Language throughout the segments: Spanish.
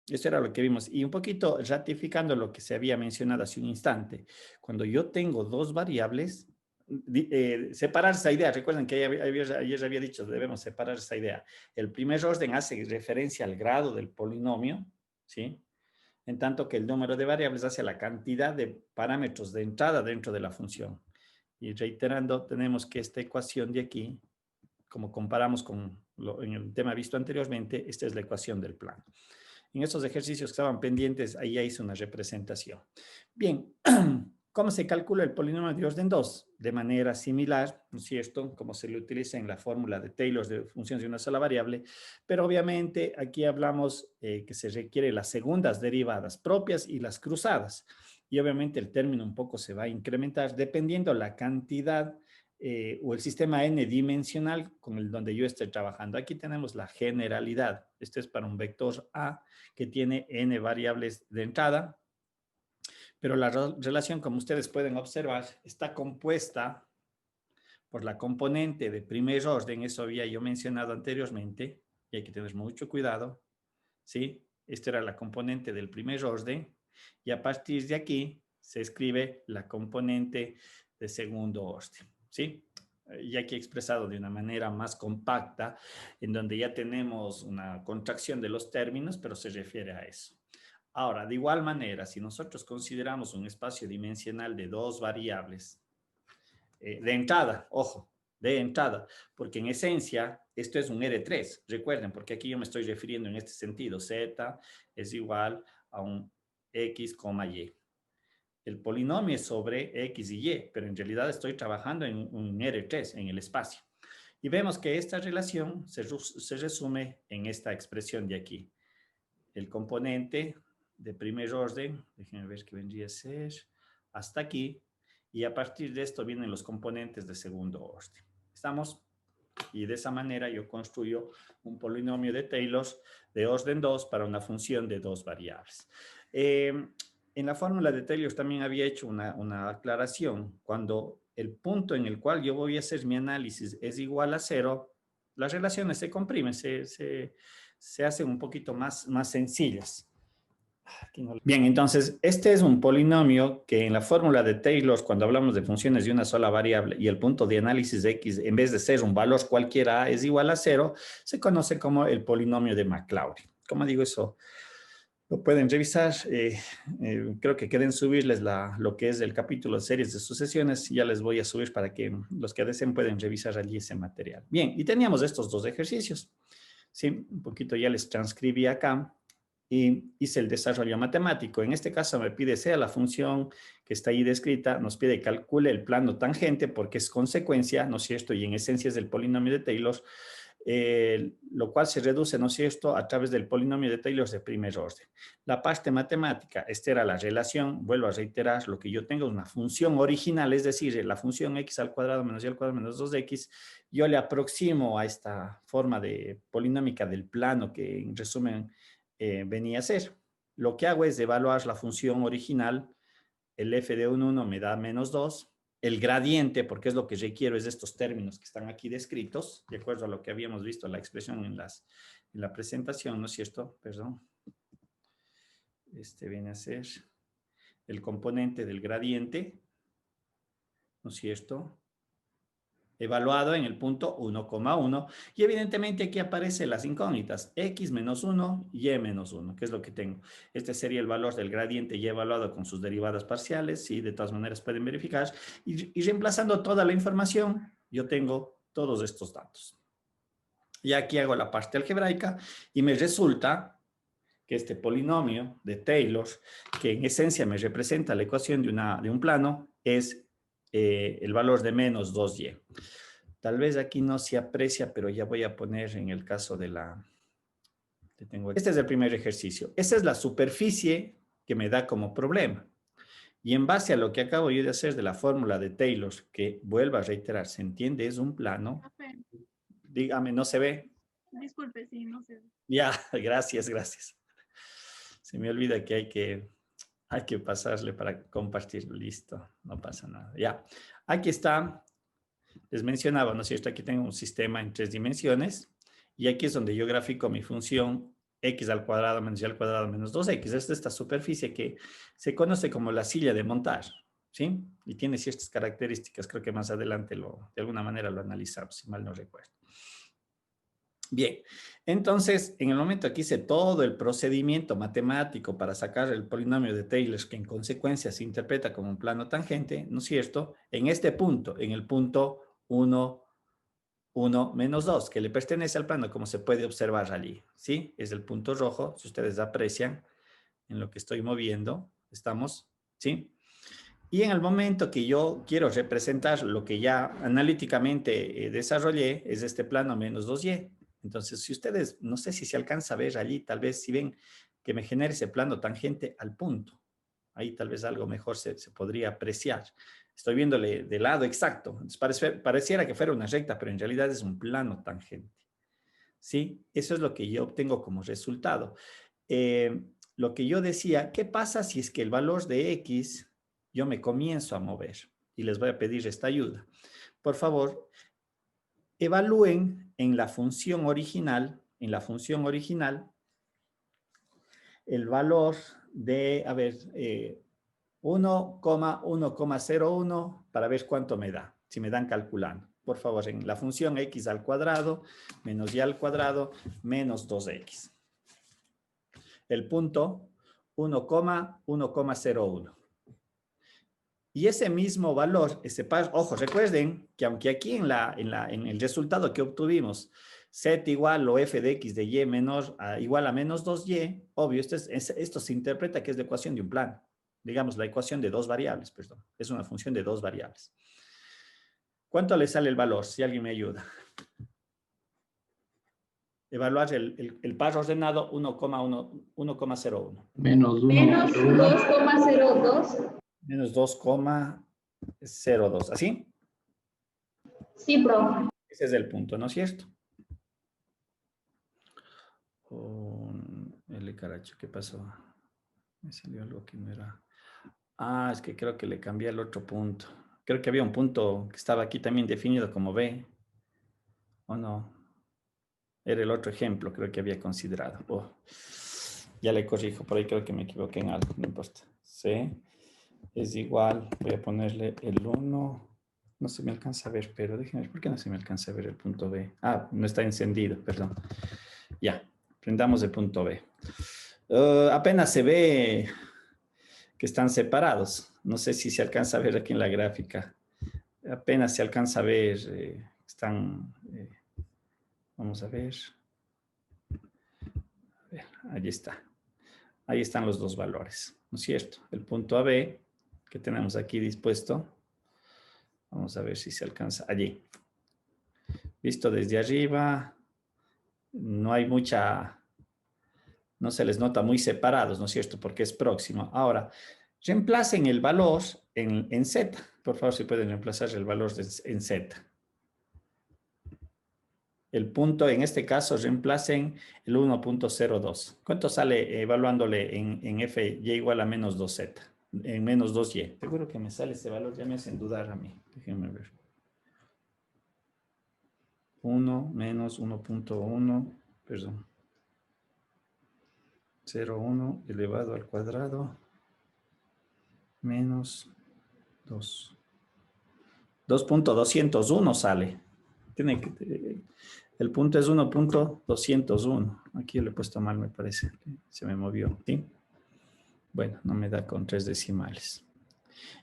Eso era lo que vimos. Y un poquito ratificando lo que se había mencionado hace un instante. Cuando yo tengo dos variables, separar esa idea. Recuerden que ayer había dicho, debemos separar esa idea. El primer orden hace referencia al grado del polinomio, ¿sí? En tanto que el número de variables hace la cantidad de parámetros de entrada dentro de la función. Y reiterando, tenemos que esta ecuación de aquí, como comparamos con en el tema visto anteriormente, esta es la ecuación del plano. En estos ejercicios que estaban pendientes, ahí ya hice una representación. Bien, ¿cómo se calcula el polinomio de orden 2? De manera similar, ¿no es cierto? Como se le utiliza en la fórmula de Taylor de funciones de una sola variable, pero obviamente aquí hablamos que se requiere las segundas derivadas propias y las cruzadas. Y obviamente el término un poco se va a incrementar dependiendo la cantidad o el sistema n dimensional con el donde yo esté trabajando. Aquí tenemos la generalidad. Este es para un vector A que tiene n variables de entrada, pero la relación, como ustedes pueden observar, está compuesta por la componente de primer orden, eso había yo mencionado anteriormente, y hay que tener mucho cuidado, ¿sí? Esta era la componente del primer orden, y a partir de aquí se escribe la componente de segundo orden, ¿sí? Y aquí expresado de una manera más compacta, en donde ya tenemos una contracción de los términos, pero se refiere a eso. Ahora, de igual manera, si nosotros consideramos un espacio dimensional de dos variables, de entrada, ojo, de entrada, porque en esencia esto es un R3, recuerden, porque aquí yo me estoy refiriendo en este sentido, Z es igual a un X, Y. El polinomio es sobre X y Y, pero en realidad estoy trabajando en un R3, en el espacio. Y vemos que esta relación se resume en esta expresión de aquí. El componente de primer orden, déjenme ver qué vendría a ser, hasta aquí, y a partir de esto vienen los componentes de segundo orden. ¿Estamos? Y de esa manera yo construyo un polinomio de Taylor de orden 2 para una función de dos variables. En la fórmula de Taylor también había hecho una aclaración. Cuando el punto en el cual yo voy a hacer mi análisis es igual a 0, las relaciones se comprimen, se hacen un poquito más sencillas. Bien, entonces, este es un polinomio que en la fórmula de Taylor, cuando hablamos de funciones de una sola variable y el punto de análisis de x, en vez de ser un valor cualquiera a es igual a 0, se conoce como el polinomio de Maclaurin. Como digo, eso lo pueden revisar. Creo que quieren subirles lo que es el capítulo de series de sucesiones. Ya les voy a subir para que los que deseen pueden revisar allí ese material. Bien, y teníamos estos dos ejercicios. Sí, un poquito ya les transcribí acá y hice el desarrollo matemático. En este caso me pide sea la función que está ahí descrita, nos pide calcule el plano tangente porque es consecuencia, ¿no es cierto? Y en esencia es del polinomio de Taylor, lo cual se reduce, ¿no es cierto?, a través del polinomio de Taylor de primer orden. La parte matemática, esta era la relación, vuelvo a reiterar, lo que yo tengo es una función original, es decir, la función x al cuadrado menos y al cuadrado menos 2x, yo le aproximo a esta forma de polinómica del plano que en resumen venía a ser. Lo que hago es evaluar la función original, el f de 1 me da menos 2, el gradiente, porque es lo que requiero, es de estos términos que están aquí descritos, de acuerdo a lo que habíamos visto, la expresión en la presentación, ¿no es cierto? Perdón. Este viene a ser el componente del gradiente, ¿no es cierto?, evaluado en el punto 1,1 y evidentemente aquí aparecen las incógnitas x menos 1 y menos 1, que es lo que tengo. Este sería el valor del gradiente ya evaluado con sus derivadas parciales y de todas maneras pueden verificar y reemplazando toda la información yo tengo todos estos datos. Y aquí hago la parte algebraica y me resulta que este polinomio de Taylor, que en esencia me representa la ecuación de un plano, es el valor de menos 2y. Tal vez aquí no se aprecia, pero ya voy a poner en el caso de la... Este es el primer ejercicio. Esta es la superficie que me da como problema. Y en base a lo que acabo yo de hacer de la fórmula de Taylor, que vuelvo a reiterar, ¿se entiende? Es un plano. Dígame, ¿no se ve? Disculpe, sí, no sé. Ya, gracias, gracias. Se me olvida que hay que pasarle para compartirlo. Listo, no pasa nada. Ya, aquí está. Les mencionaba, ¿no es cierto? Aquí tengo un sistema en 3 dimensiones y aquí es donde yo grafico mi función x al cuadrado menos y al cuadrado menos 2x. Es esta superficie que se conoce como la silla de montar, ¿sí? Y tiene ciertas características. Creo que más adelante de alguna manera lo analizamos, si mal no recuerdo. Bien, entonces, en el momento que hice todo el procedimiento matemático para sacar el polinomio de Taylor, que en consecuencia se interpreta como un plano tangente, ¿no es cierto? En este punto, en el punto 1, 1 menos 2, que le pertenece al plano, como se puede observar allí, ¿sí? Es el punto rojo, si ustedes aprecian en lo que estoy moviendo, estamos, ¿sí? Y en el momento que yo quiero representar lo que ya analíticamente desarrollé, es este plano menos 2y. Entonces, si ustedes, no sé si se alcanza a ver allí, tal vez si ven que me genera ese plano tangente al punto. Ahí tal vez algo mejor se podría apreciar. Estoy viéndole de lado exacto. Entonces, pareciera que fuera una recta, pero en realidad es un plano tangente. ¿Sí? Eso es lo que yo obtengo como resultado. Lo que yo decía, ¿qué pasa si es que el valor de x yo me comienzo a mover? Y les voy a pedir esta ayuda. Por favor, evalúen en la función original, el valor de, a ver, 1,1,01 para ver cuánto me da, si me dan calculando. Por favor, en la función x al cuadrado menos y al cuadrado menos 2x. El punto 1,1,01. Y ese mismo valor, ese par, ojo, recuerden que aunque aquí en el resultado que obtuvimos, z igual o f de x de y menor igual a menos 2y, obvio, esto se interpreta que es la ecuación de un plano. Digamos, la ecuación de dos variables, perdón. Es una función de dos variables. ¿Cuánto le sale el valor? Si alguien me ayuda. Evaluar el par ordenado 1,01. Menos Menos 1,01. 2,02. Menos 2,02. ¿Así? Sí, profe. Ese es el punto, ¿no es cierto? L caracho, ¿qué pasó? Me salió algo que no era. Ah, es que creo que le cambié el otro punto. Creo que había un punto que estaba aquí también definido como B. ¿O no? Era el otro ejemplo, creo que había considerado. Oh, ya le corrijo, por ahí creo que me equivoqué en algo, no importa. C es igual, voy a ponerle el 1. No se me alcanza a ver, pero déjenme ver, ¿por qué no se me alcanza a ver el punto B? Ah, no está encendido, perdón. Ya, prendamos el punto B. Apenas se ve que están separados. No sé si se alcanza a ver aquí en la gráfica. Apenas se alcanza a ver, están, vamos a ver. Ahí está. Ahí están los dos valores, ¿no es cierto? El punto AB que tenemos aquí dispuesto. Vamos a ver si se alcanza allí. Visto desde arriba, no hay mucha, no se les nota muy separados, ¿no es cierto? Porque es próximo. Ahora, reemplacen el valor en Z. Por favor, si pueden reemplazar el valor en Z. El punto, en este caso, reemplacen el 1,02. ¿Cuánto sale evaluándole en f y igual a menos 2z? En menos 2y. Seguro que me sale ese valor, ya me hacen dudar a mí. Déjenme ver. 1 menos 1,1, perdón. 0,1 elevado al cuadrado menos 2. 2,201 sale. Tiene que, el punto es 1,201. Aquí lo he puesto mal, me parece. Se me movió, ¿sí? Bueno, no me da con 3 decimales.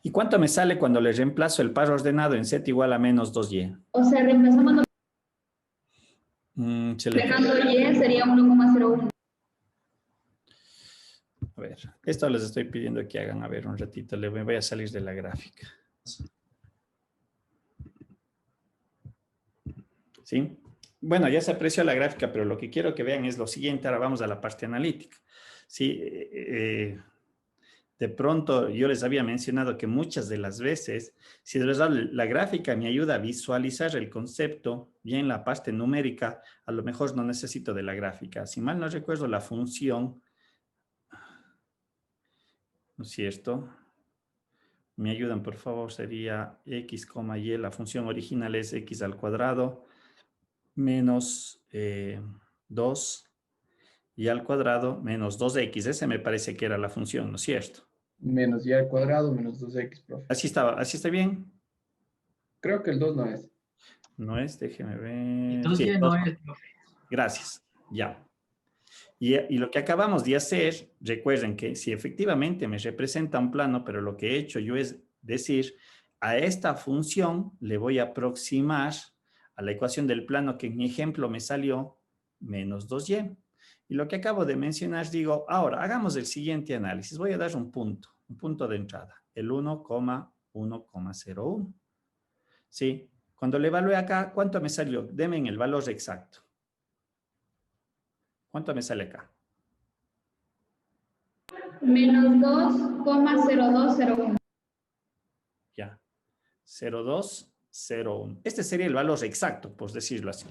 ¿Y cuánto me sale cuando le reemplazo el par ordenado en z igual a menos 2y? O sea, reemplazamos dejando y sería 1,01. A ver, esto les estoy pidiendo que hagan, a ver, un ratito, le voy a salir de la gráfica. ¿Sí? Bueno, ya se apreció la gráfica, pero lo que quiero que vean es lo siguiente. Ahora vamos a la parte analítica. ¿Sí? De pronto yo les había mencionado que muchas de las veces, si de verdad la gráfica me ayuda a visualizar el concepto, ya en la parte numérica, a lo mejor no necesito de la gráfica. Si mal no recuerdo la función, ¿no es cierto? Me ayudan, por favor, sería x, y, la función original es x al cuadrado menos 2 y al cuadrado menos 2x. Ese me parece que era la función, ¿no es cierto? Menos y al cuadrado menos 2x, profe. Así estaba, así está bien. Creo que el 2 no es. No es, déjeme El ver. 2 Sí, ya no 2. es, profe. Gracias. Ya. Y lo que acabamos de hacer, recuerden que si efectivamente me representa un plano, pero lo que he hecho yo es decir, a esta función le voy a aproximar a la ecuación del plano que en mi ejemplo me salió menos 2y. Y lo que acabo de mencionar, digo, ahora hagamos el siguiente análisis. Voy a dar un punto de entrada, el 1,1,01. ¿Sí? Cuando le evalué acá, ¿cuánto me salió? Deme en el valor exacto. ¿Cuánto me sale acá? Menos 2,0201. Ya. 0,201. Este sería el valor exacto, por decirlo así.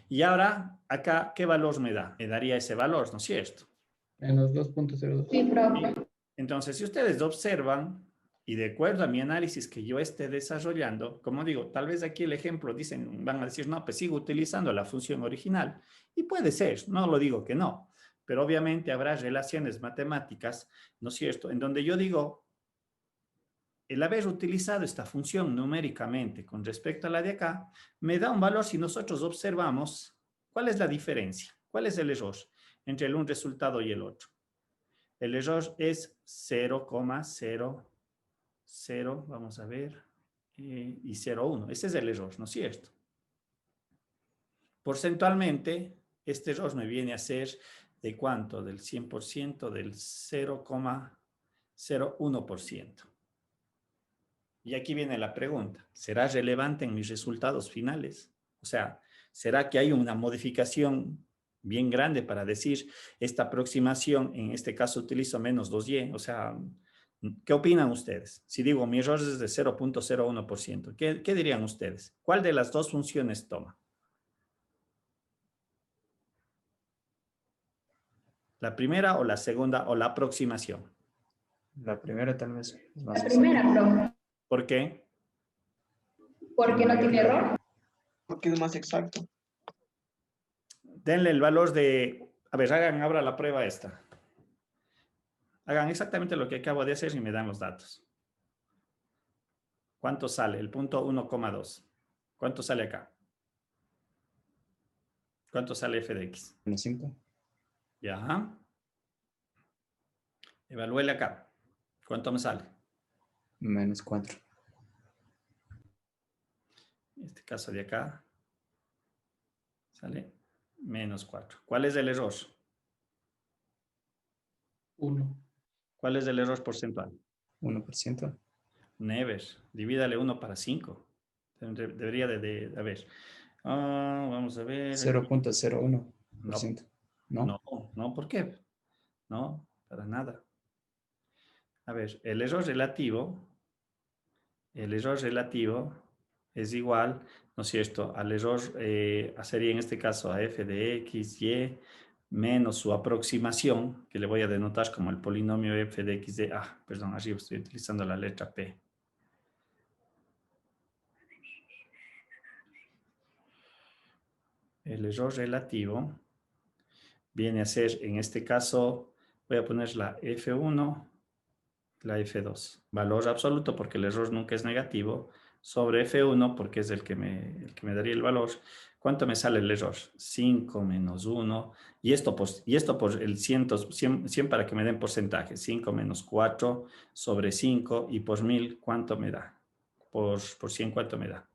Y ahora, acá, ¿qué valor me da? Me daría ese valor, ¿no es cierto? Menos 2.02. Sí, profe. Entonces, si ustedes observan, y de acuerdo a mi análisis que yo esté desarrollando, como digo, tal vez aquí el ejemplo dicen, van a decir, no, pues sigo utilizando la función original. Y puede ser, no lo digo que no, pero obviamente habrá relaciones matemáticas, ¿no es cierto?, en donde yo digo, el haber utilizado esta función numéricamente con respecto a la de acá, me da un valor si nosotros observamos cuál es la diferencia, cuál es el error entre un resultado y el otro. El error es 0,00, vamos a ver, y 0,1. Ese es el error, ¿no es cierto? Porcentualmente, este error me viene a ser ¿de cuánto? Del 100%, del 0,01%. Y aquí viene la pregunta, ¿será relevante en mis resultados finales? O sea, ¿será que hay una modificación bien grande para decir esta aproximación, en este caso utilizo menos 2y? O sea, ¿qué opinan ustedes? Si digo mi error es de 0,01%, ¿qué dirían ustedes? ¿Cuál de las dos funciones toma? ¿La primera o la segunda o la aproximación? La primera tal vez es más La exacta. primera, profe. ¿Por qué? ¿Por qué no tiene error? Porque es más exacto. Denle el valor de... A ver, hagan ahora la prueba esta. Hagan exactamente lo que acabo de hacer y me dan los datos. ¿Cuánto sale? El punto 1,2. ¿Cuánto sale acá? ¿Cuánto sale f de x? Menos 5. Ya. Evalúele acá. ¿Cuánto me sale? Menos 4. En este caso de acá sale menos 4. ¿Cuál es el error? 1. ¿Cuál es el error porcentual? 1%. Never. Divídale 1 para 5. Debería a ver. Vamos a ver. 0.01%. ¿No? No, ¿por qué? No, para nada. A ver, el error relativo es igual, ¿no es cierto?, al error, sería en este caso a f de x, y, menos su aproximación, que le voy a denotar como el polinomio f de x de, perdón, arriba estoy utilizando la letra p. El error relativo viene a ser, en este caso, voy a poner la f1, la f2. Valor absoluto porque el error nunca es negativo, sobre f1 porque es el que me daría el valor. ¿Cuánto me sale el error? 5 menos 1. Y esto por el 100 para que me den porcentaje. 5 menos 4 sobre 5 y por 1000, ¿cuánto me da? Por 100, ¿cuánto me da?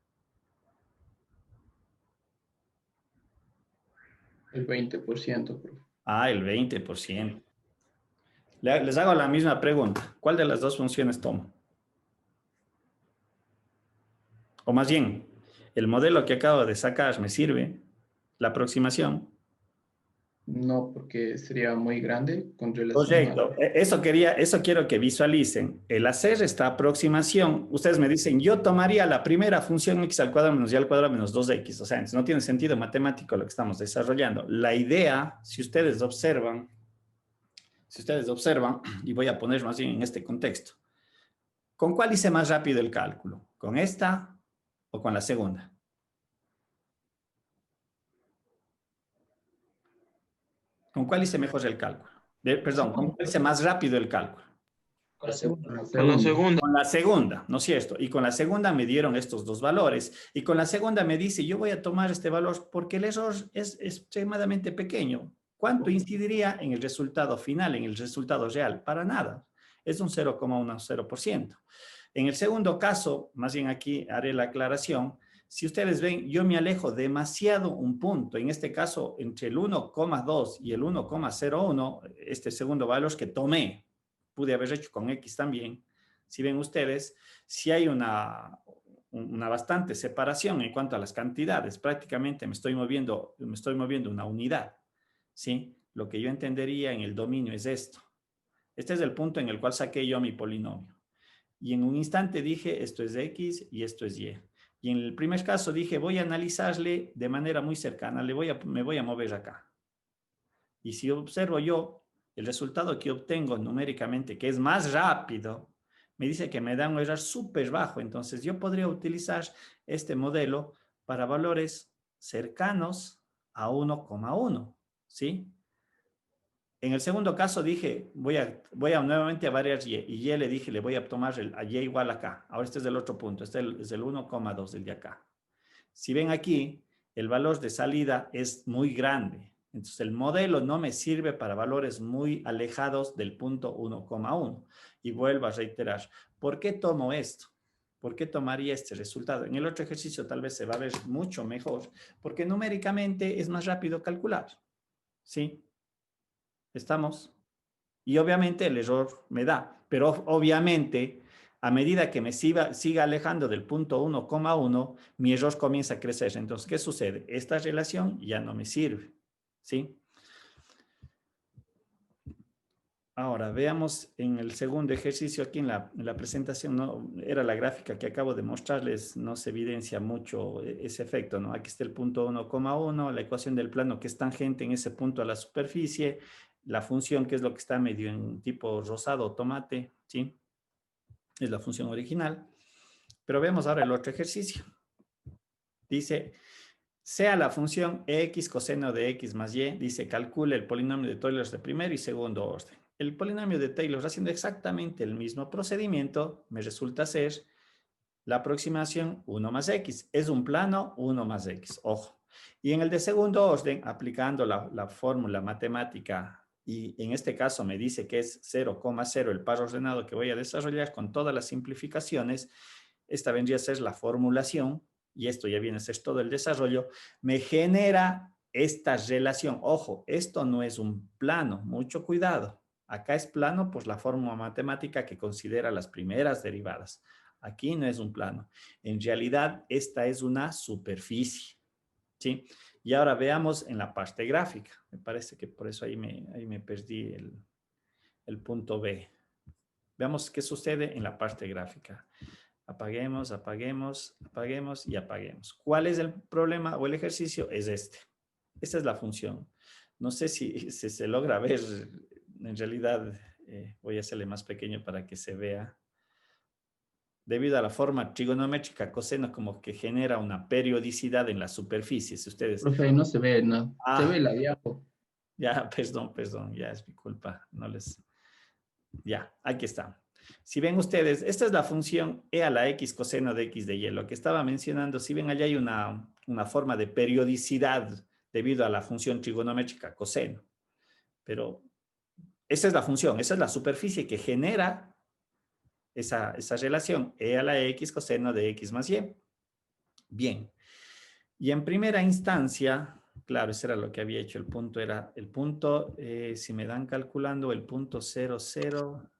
El 20%, profe. El 20%. Les hago la misma pregunta. ¿Cuál de las dos funciones tomo? O más bien, ¿el modelo que acabo de sacar me sirve? ¿La aproximación? No, porque sería muy grande con relación a... Correcto. Eso quiero que visualicen. El hacer esta aproximación, ustedes me dicen, yo tomaría la primera función x al cuadrado menos y al cuadrado menos 2x. O sea, no tiene sentido matemático lo que estamos desarrollando. La idea, si ustedes observan, y voy a poner más bien en este contexto, ¿con cuál hice más rápido el cálculo? ¿Con esta o con la segunda? ¿Con cuál hice mejor el cálculo? Perdón, ¿con cuál hice más rápido el cálculo? Con la segunda. Con la Con la segunda. Con la segunda, ¿no es cierto? Y con la segunda me dieron estos dos valores. Y con la segunda me dice, yo voy a tomar este valor porque el error es extremadamente pequeño. ¿Cuánto incidiría en el resultado final, en el resultado real? Para nada. Es un 0,10%. En el segundo caso, más bien aquí haré la aclaración. Si ustedes ven, yo me alejo demasiado un punto, en este caso entre el 1,2 y el 1,01, este segundo valor que tomé, pude haber hecho con X también. Si ven ustedes, si hay una bastante separación en cuanto a las cantidades, prácticamente me estoy moviendo una unidad, ¿sí? Lo que yo entendería en el dominio es esto. Este es el punto en el cual saqué yo mi polinomio. Y en un instante dije, esto es X y esto es Y. Y en el primer caso dije, voy a analizarle de manera muy cercana, me voy a mover acá. Y si observo yo el resultado que obtengo numéricamente, que es más rápido, me dice que me da un error súper bajo. Entonces yo podría utilizar este modelo para valores cercanos a 1,1, ¿sí? En el segundo caso dije, voy a nuevamente a variar Y, y Y le dije, le voy a tomar a Y igual acá. Ahora este es el otro punto, este es el 1,2 del de acá. Si ven aquí, el valor de salida es muy grande. Entonces el modelo no me sirve para valores muy alejados del punto 1,1. Y vuelvo a reiterar, ¿por qué tomo esto? ¿Por qué tomaría este resultado? En el otro ejercicio tal vez se va a ver mucho mejor, porque numéricamente es más rápido calcular. ¿Sí? ¿Estamos? Y obviamente el error me da, pero obviamente a medida que me siga alejando del punto 1,1, mi error comienza a crecer. Entonces, ¿qué sucede? Esta relación ya no me sirve, ¿sí? Ahora, veamos en el segundo ejercicio, aquí en la presentación, ¿no? Era la gráfica que acabo de mostrarles, no se evidencia mucho ese efecto, ¿no? Aquí está el punto 1,1, la ecuación del plano que es tangente en ese punto a la superficie, la función que es lo que está medio en tipo rosado o tomate, ¿sí? Es la función original. Pero vemos ahora el otro ejercicio. Dice, sea la función x coseno de x más y, dice, calcule el polinomio de Taylor de primero y segundo orden. El polinomio de Taylor, haciendo exactamente el mismo procedimiento, me resulta ser la aproximación 1 más x. Es un plano 1 más x, ojo. Y en el de segundo orden, aplicando la fórmula matemática, y en este caso me dice que es 0,0 el par ordenado que voy a desarrollar con todas las simplificaciones, esta vendría a ser la formulación, y esto ya viene a ser todo el desarrollo, me genera esta relación. Ojo, esto no es un plano, mucho cuidado. Acá es plano por la fórmula matemática que considera las primeras derivadas. Aquí no es un plano. En realidad, esta es una superficie, ¿sí? Y ahora veamos en la parte gráfica. Me parece que por eso ahí me perdí el punto B. Veamos qué sucede en la parte gráfica. Apaguemos, apaguemos, apaguemos y apaguemos. ¿Cuál es el problema o el ejercicio? Es este. Esta es la función. No sé si se logra ver. En realidad, voy a hacerle más pequeño para que se vea. Debido a la forma trigonométrica coseno, como que genera una periodicidad en la superficie. Si ustedes... Profe, ahí no se ve nada. Se ve la diapo. Ya, perdón, ya es mi culpa. No les... Ya, aquí está. Si ven ustedes, esta es la función e a la x coseno de x de y. Lo que estaba mencionando, si ven allá hay una forma de periodicidad debido a la función trigonométrica coseno. Pero esa es la función, esa es la superficie que genera esa relación e a la x coseno de x más y. Bien. Y en primera instancia, claro, eso era lo que había hecho. El punto era, si me dan calculando el punto 00,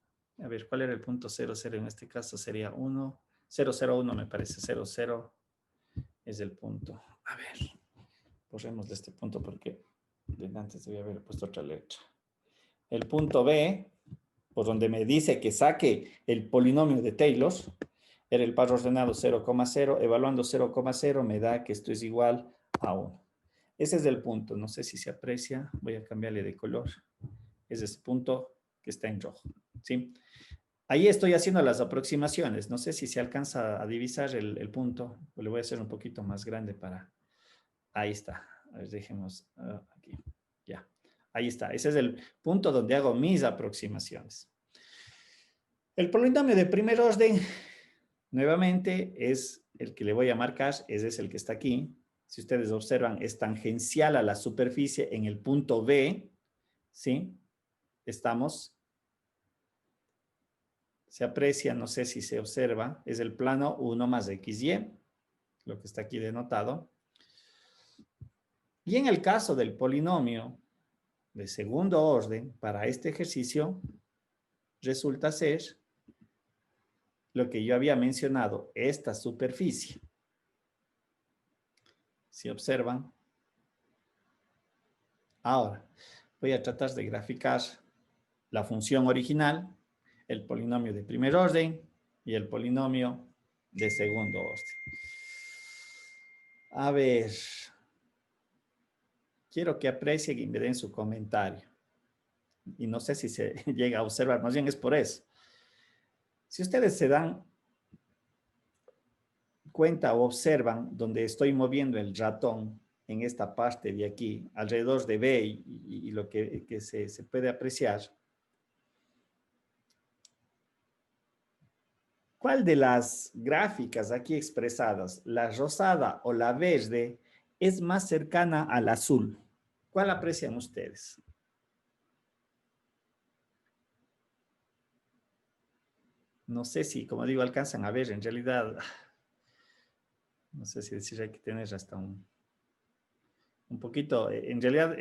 a ver, ¿cuál era el punto 00? En este caso sería 1, 001 me parece, 00 es el punto. A ver, borremos de este punto porque antes debía haber puesto otra letra. El punto B, por donde me dice que saque el polinomio de Taylor, era el par ordenado 0,0, evaluando 0,0 me da que esto es igual a 1. Ese es el punto, no sé si se aprecia, voy a cambiarle de color. Es ese punto que está en rojo, ¿sí? Ahí estoy haciendo las aproximaciones, no sé si se alcanza a divisar el punto, le voy a hacer un poquito más grande para... Ahí está, a ver, dejemos aquí, ya. Ahí está. Ese es el punto donde hago mis aproximaciones. El polinomio de primer orden, nuevamente, es el que le voy a marcar. Ese es el que está aquí. Si ustedes observan, es tangencial a la superficie en el punto B. ¿Sí? Estamos. Se aprecia, no sé si se observa, es el plano 1 más XY, lo que está aquí denotado. Y en el caso del polinomio de segundo orden, para este ejercicio, resulta ser lo que yo había mencionado, esta superficie. Si observan. Ahora, voy a tratar de graficar la función original, el polinomio de primer orden y el polinomio de segundo orden. A ver, quiero que aprecien y me den su comentario. Y no sé si se llega a observar, más bien es por eso. Si ustedes se dan cuenta o observan donde estoy moviendo el ratón en esta parte de aquí, alrededor de B y lo que se puede apreciar, ¿cuál de las gráficas aquí expresadas, la rosada o la verde, es más cercana al azul? ¿Cuál aprecian ustedes? No sé si, como digo, alcanzan a ver, en realidad, no sé si decir, hay que tener hasta un poquito, en realidad,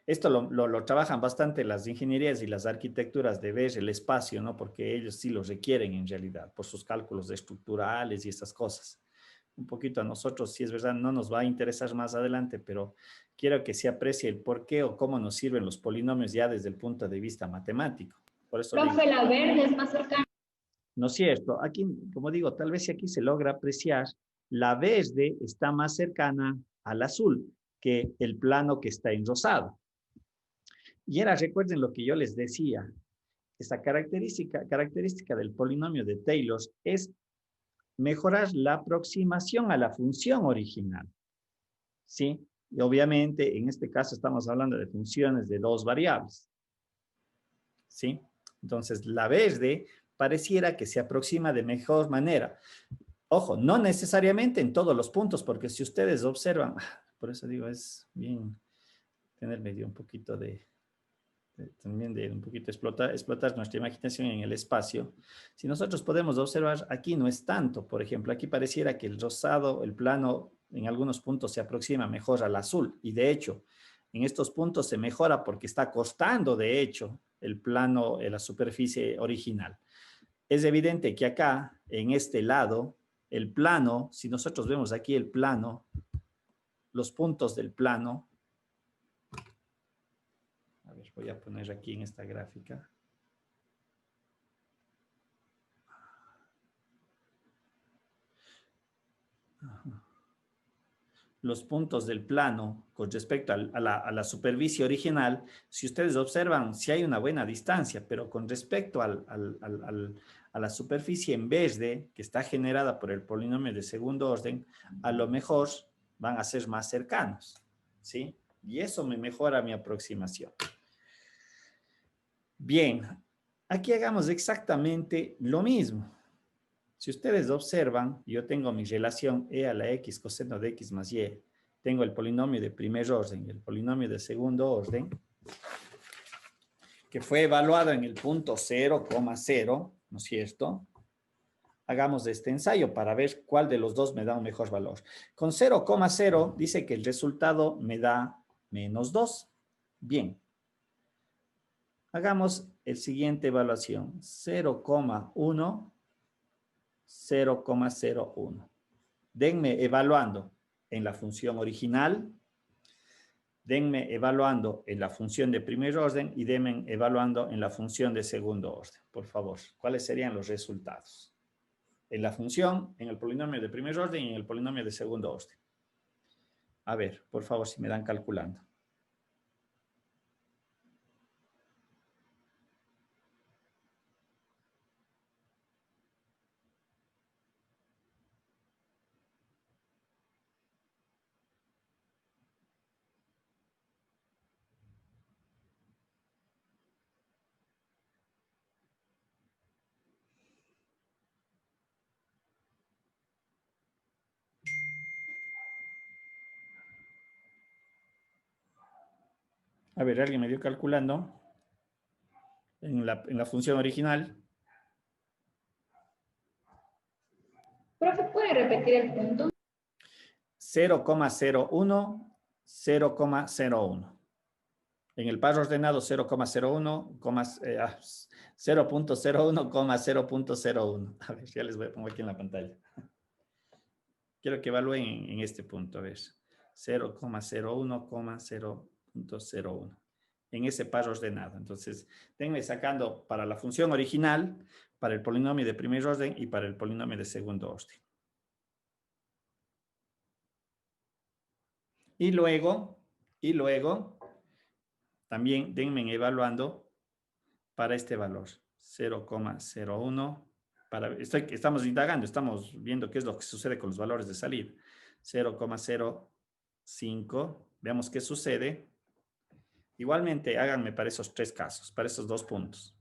esto lo trabajan bastante las ingenierías y las arquitecturas de ver el espacio, ¿no? Porque ellos sí lo requieren en realidad, por sus cálculos estructurales y estas cosas. Un poquito a nosotros, si es verdad, no nos va a interesar más adelante, pero quiero que se aprecie el por qué o cómo nos sirven los polinomios ya desde el punto de vista matemático. Por eso Profe, digo, la verde es más cercana. ¿no es cierto? Aquí, como digo, tal vez si aquí se logra apreciar, la verde está más cercana al azul que el plano que está en rosado. Y ahora recuerden lo que yo les decía. Esta característica del polinomio de Taylor es mejorar la aproximación a la función original. ¿Sí? Y obviamente, en este caso estamos hablando de funciones de dos variables. ¿Sí? Entonces, la verde pareciera que se aproxima de mejor manera. Ojo, no necesariamente en todos los puntos, porque si ustedes observan, por eso digo, es bien tener medio un poquito también de un poquito explotar nuestra imaginación en el espacio. Si nosotros podemos observar, aquí no es tanto. Por ejemplo, aquí pareciera que el rosado, el plano, en algunos puntos se aproxima mejor al azul. Y de hecho, en estos puntos se mejora porque está costando, de hecho, el plano, la superficie original. Es evidente que acá, en este lado, el plano, si nosotros vemos aquí el plano, los puntos del plano, a ver, voy a poner aquí en esta gráfica. Los puntos del plano con respecto a la superficie original, si ustedes observan, sí hay una buena distancia, pero con respecto a la superficie en verde, que está generada por el polinomio de segundo orden, a lo mejor van a ser más cercanos, ¿sí? Y eso me mejora mi aproximación. Bien, aquí hagamos exactamente lo mismo. Si ustedes observan, yo tengo mi relación e a la x coseno de x más y. Tengo el polinomio de primer orden y el polinomio de segundo orden, que fue evaluado en el punto 0,0, ¿no es cierto? Hagamos este ensayo para ver cuál de los dos me da un mejor valor. Con 0,0 dice que el resultado me da -2. Bien. Hagamos el siguiente evaluación. 0,1. 0,01. Denme evaluando en la función original, denme evaluando en la función de primer orden y denme evaluando en la función de segundo orden, por favor. ¿Cuáles serían los resultados? En la función, en el polinomio de primer orden y en el polinomio de segundo orden. A ver, por favor, si me dan calculando. A ver, alguien me dio calculando en la función original. Profe, ¿puede repetir el punto? 0,01, 0,01. En el par ordenado 0,01, 0.01,0.01. A ver, ya les voy a poner aquí en la pantalla. Quiero que evalúen en este punto, a ver. 0,01,0.01. En ese par ordenado. Entonces, tengo sacando para la función original, para el polinomio de primer orden y para el polinomio de segundo orden. Y luego, también denme evaluando para este valor, 0,01. Estamos indagando, estamos viendo qué es lo que sucede con los valores de salida. 0,05, veamos qué sucede. Igualmente, háganme para esos tres casos, para esos dos puntos.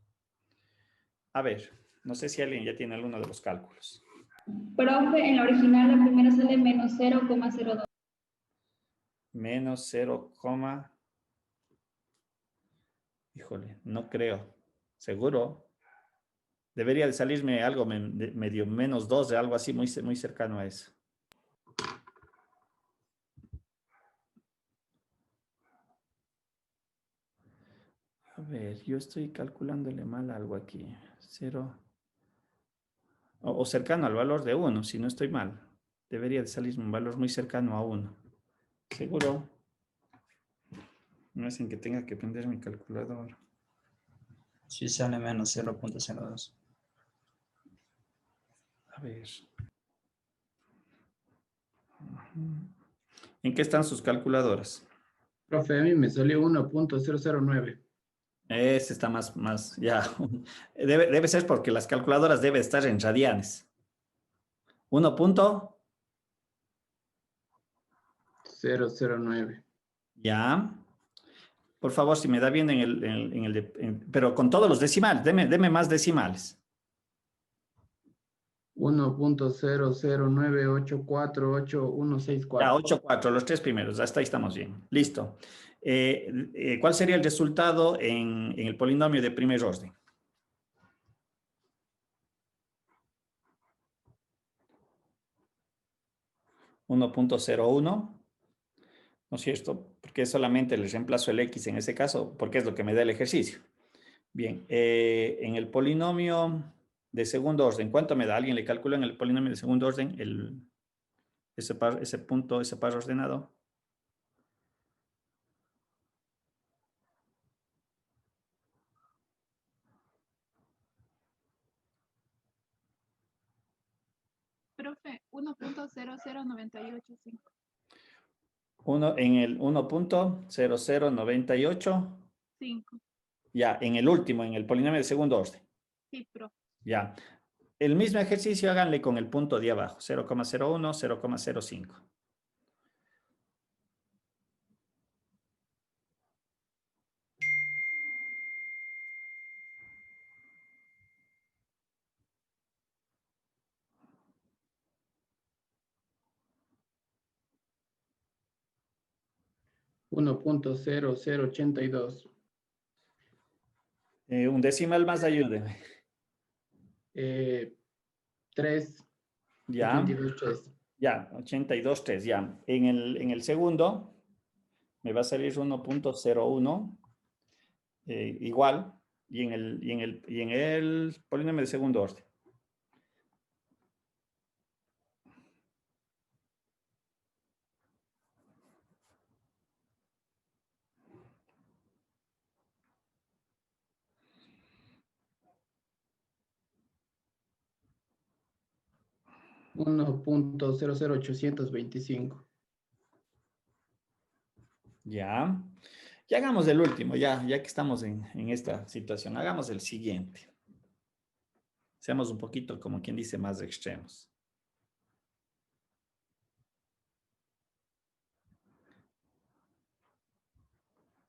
A ver, no sé si alguien ya tiene alguno de los cálculos. Profe, en la original la primera sale menos 0,02. Menos 0, híjole, no creo. ¿Seguro? Debería de salirme algo medio menos 2, algo así, muy cercano a eso. A ver, yo estoy calculándole mal algo aquí. 0. O cercano al valor de 1, si no estoy mal. Debería de salirme un valor muy cercano a 1. ¿Seguro? No es en que tenga que prender mi calculadora. Sí sale menos 0.02. A ver. ¿En qué están sus calculadoras? Profe, a mí me salió 1.009. Ese está ya. Debe ser porque las calculadoras deben estar en radianes. 009. Ya. Por favor, si me da bien pero con todos los decimales, deme más decimales. 1.009848164. Ya, 8,4, los tres primeros, hasta ahí estamos bien. Listo. ¿Cuál sería el resultado en el polinomio de primer orden? ¿1.01? ¿No es cierto? Porque solamente les reemplazo el x en ese caso, porque es lo que me da el ejercicio. Bien, en el polinomio de segundo orden, ¿cuánto me da? ¿Alguien le calcula en el polinomio de segundo orden ese par ordenado? Profe, 1.00985. En el 1.0098. 5. Ya, en el último, en el polinomio de segundo orden. Sí, profe. Ya. El mismo ejercicio háganle con el punto de abajo, 0,01, 0,05. $1.0082. Un decimal más, ayúdenme. 3. Ya. 82.3. Ya, 82.3, ya. En el segundo me va a salir 1.01, igual, y en el polinomio de segundo orden. $1.00825. Ya. Y hagamos el último, ya que estamos en esta situación. Hagamos el siguiente. Seamos un poquito, como quien dice, más extremos.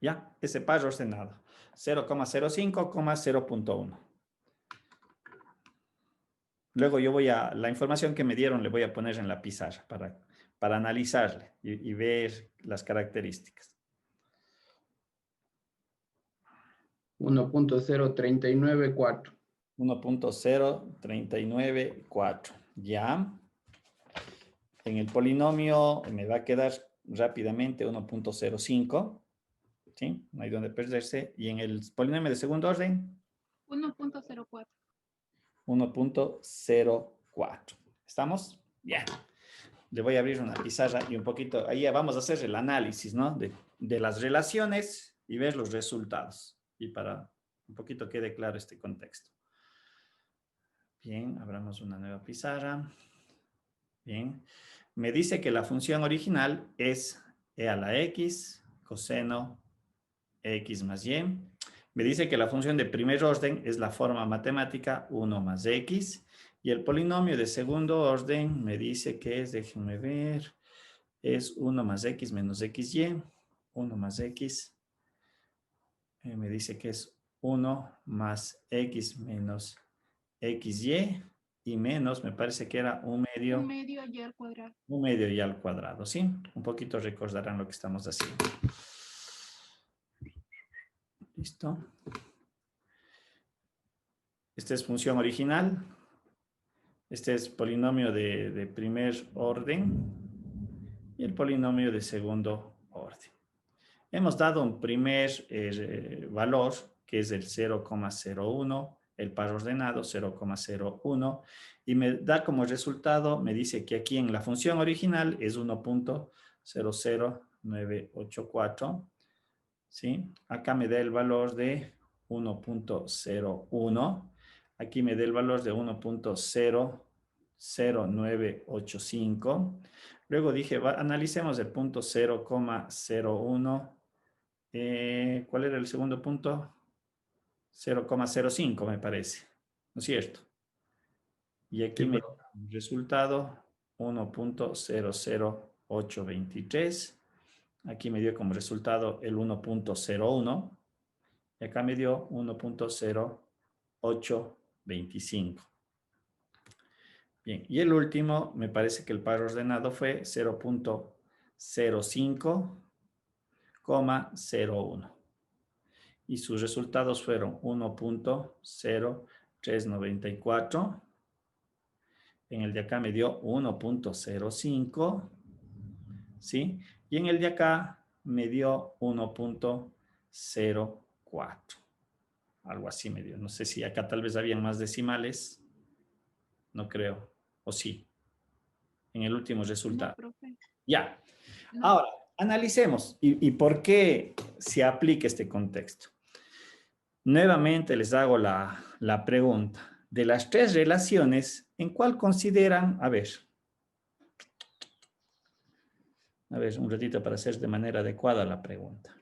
Ya, ese par ordenado. 0,05, 0.1. Luego yo la información que me dieron le voy a poner en la pizarra para analizarle y ver las características. 1.0394. 1.0394. Ya. En el polinomio me va a quedar rápidamente 1.05. ¿Sí? No hay donde perderse. Y en el polinomio de segundo orden, 1.04. 1.04. ¿Estamos? Ya. Le voy a abrir una pizarra y un poquito, ahí ya vamos a hacer el análisis, ¿no? De las relaciones y ver los resultados. Y para un poquito quede claro este contexto. Bien, abramos una nueva pizarra. Bien. Me dice que la función original es e a la x coseno x más y. Me dice que la función de primer orden es la forma matemática 1 más x. Y el polinomio de segundo orden me dice que es, déjenme ver, es 1 más x menos xy. 1 más x. Me dice que es 1 más x menos xy. Y menos, me parece que era un medio. Un medio y al cuadrado. Un medio y al cuadrado, ¿sí? Un poquito recordarán lo que estamos haciendo. ¿Listo? Esta es función original. Este es polinomio de primer orden. Y el polinomio de segundo orden. Hemos dado un primer valor, que es el 0,01, el par ordenado 0,01, y me da como resultado, me dice que aquí en la función original es 1.00984, ¿sí? Acá me da el valor de 1.01, aquí me da el valor de 1.00985. Luego dije, analicemos el punto 0,01. ¿Cuál era el segundo punto? 0,05 me parece, ¿no es cierto? Y aquí Sí, me da el resultado 1.00823. Aquí me dio como resultado el 1.01. Y acá me dio 1.0825. Bien, y el último, me parece que el par ordenado fue 0.05,01. Y sus resultados fueron 1.0394. En el de acá me dio 1.05. ¿Sí? Y en el de acá me dio 1.04. Algo así me dio. No sé si acá tal vez habían más decimales. No creo. O sí. En el último resultado. No, profe. Ya. No. Ahora, analicemos. ¿Y por qué se aplica este contexto? Nuevamente les hago la pregunta. De las tres relaciones, ¿en cuál consideran? A ver, un ratito para hacer de manera adecuada la pregunta.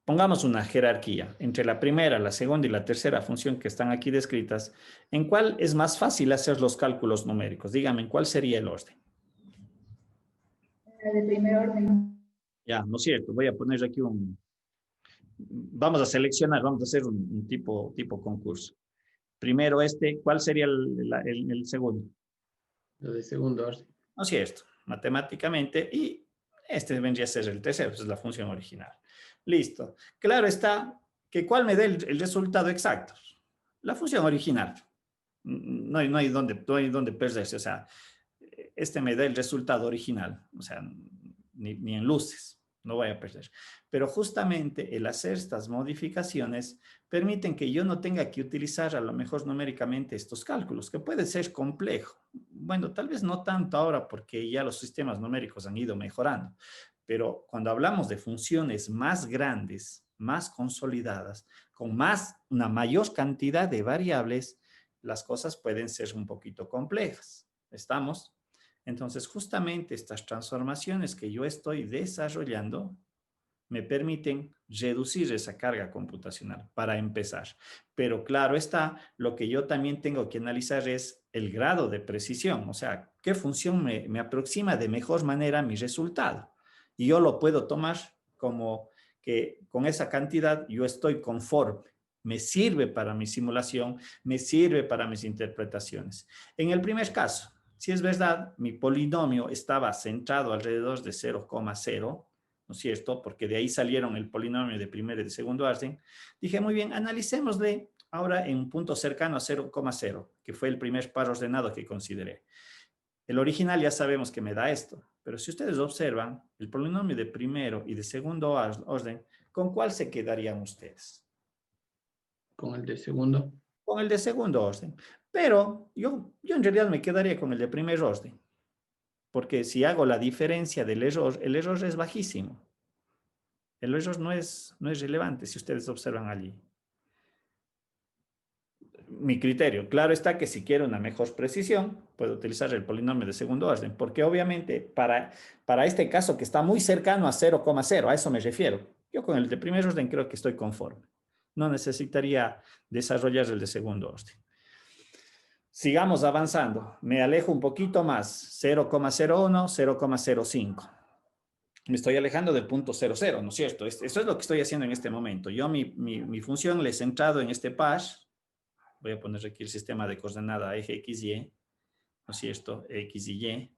Pongamos una jerarquía entre la primera, la segunda y la tercera función que están aquí descritas. ¿En cuál es más fácil hacer los cálculos numéricos? Díganme, ¿en cuál sería el orden? De primer orden. Ya, ¿no es cierto? Voy a poner aquí vamos a seleccionar, vamos a hacer un tipo concurso. Primero ¿cuál sería el segundo? Lo de segundo orden. ¿No es cierto? Matemáticamente, y este vendría a ser el tercero, pues es la función original. Listo. Claro está que ¿cuál me da el resultado exacto? La función original. No hay donde perderse, o sea, este me da el resultado original, o sea, ni en luces, no voy a perder. Pero justamente el hacer estas modificaciones permiten que yo no tenga que utilizar a lo mejor numéricamente estos cálculos, que puede ser complejo. Bueno, tal vez no tanto ahora porque ya los sistemas numéricos han ido mejorando, pero cuando hablamos de funciones más grandes, más consolidadas, con una mayor cantidad de variables, las cosas pueden ser un poquito complejas. ¿Estamos? Entonces, justamente estas transformaciones que yo estoy desarrollando me permiten reducir esa carga computacional para empezar. Pero claro está, lo que yo también tengo que analizar es el grado de precisión, o sea, qué función me aproxima de mejor manera a mi resultado. Y yo lo puedo tomar como que con esa cantidad yo estoy conforme. Me sirve para mi simulación, me sirve para mis interpretaciones. En el primer caso, si es verdad, mi polinomio estaba centrado alrededor de 0,0, ¿no es cierto? Porque de ahí salieron el polinomio de primer y de segundo orden. Dije, muy bien, analicémosle ahora en un punto cercano a 0,0, que fue el primer par ordenado que consideré. El original ya sabemos que me da esto, pero si ustedes observan, el polinomio de primero y de segundo orden, ¿con cuál se quedarían ustedes? Con el de segundo. Con el de segundo orden. Pero yo en realidad me quedaría con el de primer orden, porque si hago la diferencia del error, el error es bajísimo. El error no es relevante si ustedes observan allí. Mi criterio, claro está que si quiero una mejor precisión, puedo utilizar el polinomio de segundo orden, porque obviamente para este caso que está muy cercano a 0,0, a eso me refiero. Yo con el de primer orden creo que estoy conforme. No necesitaría desarrollar el de segundo orden. Sigamos avanzando. Me alejo un poquito más. 0,01, 0,05. Me estoy alejando del punto 00, ¿no es cierto? Eso es lo que estoy haciendo en este momento. Yo mi función le he centrado en este path. Voy a poner aquí el sistema de coordenada eje XY, ¿no es cierto? X y Y.